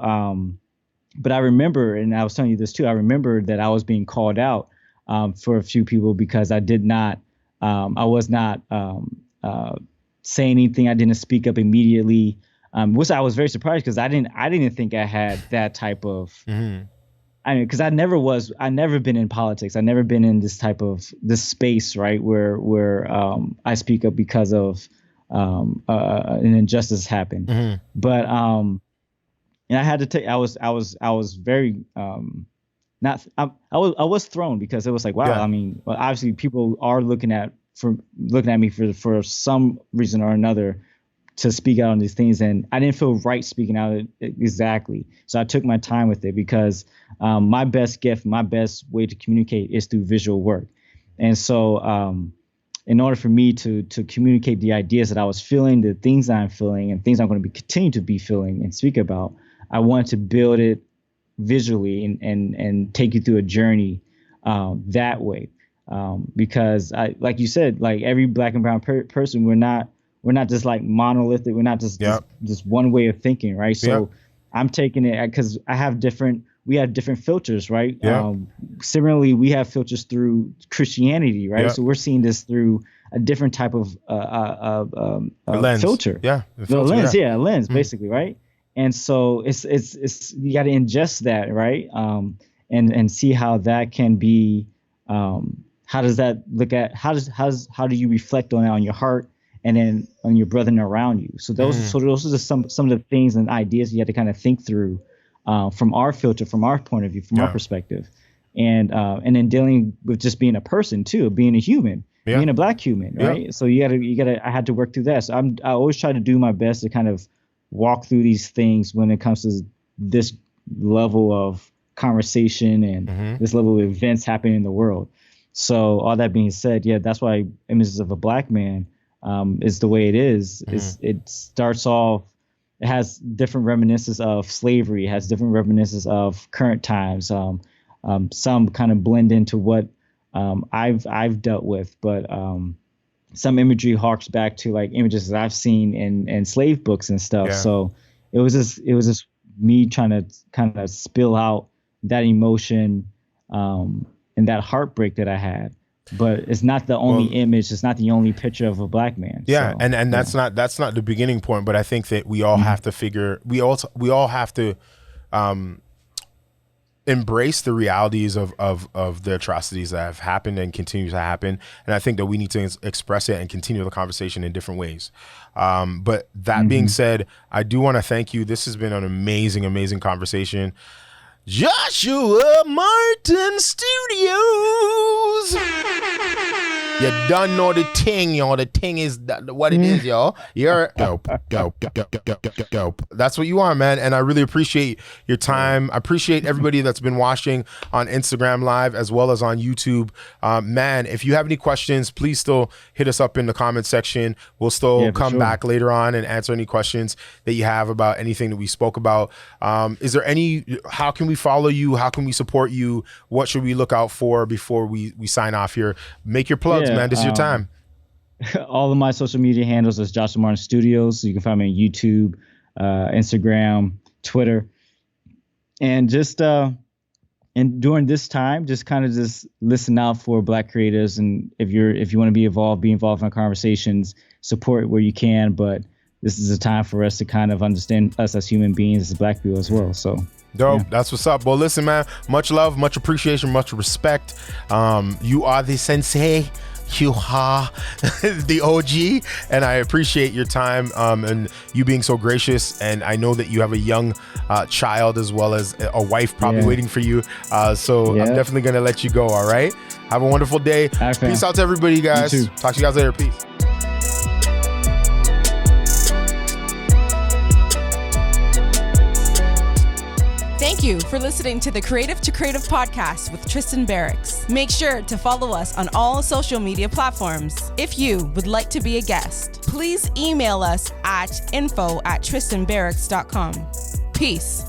but I remember, and I was telling you this too, I remember that I was being called out for a few people because I was not saying anything. I didn't speak up immediately, which I was very surprised, because I didn't think I had that type of, I mean, because I never been in politics. I never been in this space, right, where I speak up because of an injustice happened. But and I had to take. I was very not. I was thrown, because it was like, wow. Yeah. I mean, well, obviously people are looking at me for some reason or another to speak out on these things, and I didn't feel right speaking out exactly. So I took my time with it, because my best gift, my best way to communicate is through visual work. And so in order for me to communicate the ideas that I was feeling, the things that I'm feeling, and things I'm going to continue to be feeling and speak about, I wanted to build it visually and take you through a journey that way. Because like you said, like every Black and brown person, we're not just like monolithic. We're not just one way of thinking, right? So I'm taking it because we have different filters, right? Similarly, we have filters through Christianity, right? So we're seeing this through a different type of lens. Filter. A lens, basically, right? And so it's you got to ingest that, right? And see how that can be. How does that look at how do you reflect on that on your heart and then on your brethren around you? So those are some of the things and ideas you have to kind of think through from our filter, from our point of view, from our perspective, and then dealing with just being a person too, being a human, being a Black human, right? So you gotta I had to work through that. So I always try to do my best to kind of walk through these things when it comes to this level of conversation and this level of events happening in the world. So all that being said, that's why Images of a Black Man is the way it is. It starts off, it has different reminiscences of slavery, it has different reminiscences of current times. Some kind of blend into what I've dealt with, but some imagery harks back to like images that I've seen in slave books and stuff. So it was just me trying to kind of spill out that emotion and that heartbreak that I had. But it's not the only image. It's not the only picture of a Black man. Yeah, so, and that's not the beginning point. But I think that we all have to figure. We all have to embrace the realities of the atrocities that have happened and continue to happen. And I think that we need to express it and continue the conversation in different ways. But that being said, I do want to thank you. This has been an amazing, amazing conversation. Joshua Martin Studios. You done know the thing, y'all. The thing is what it is, y'all. You're dope. That's what you are, man. And I really appreciate your time. I appreciate everybody that's been watching on Instagram Live as well as on YouTube. Man, if you have any questions, please still hit us up in the comment section. We'll still come back later on and answer any questions that you have about anything that we spoke about. Is there how can we follow you? How can we support you? What should we look out for before we sign off here? Make your plugs, man. This is your time. All of my social media handles is Joshua Martin Studios. So you can find me on YouTube, Instagram, Twitter, and just and during this time, just kind of just listen out for Black creators. And if you want to be involved in conversations, support where you can. But this is a time for us to kind of understand us as human beings, as Black people as well. So. Dope. That's what's up. Well, listen, man, much love, much appreciation, much respect. You are the sensei. You are the OG, and I appreciate your time and you being so gracious. And I know that you have a young child as well as a wife probably waiting for you. So I'm definitely going to let you go. All right. Have a wonderful day. Peace out to everybody, guys. Talk to you guys later. Peace. Thank you for listening to the Creative to Creative podcast with Tristan Barracks. Make sure to follow us on all social media platforms. If you would like to be a guest, please email us at info@tristanbarracks.com. Peace.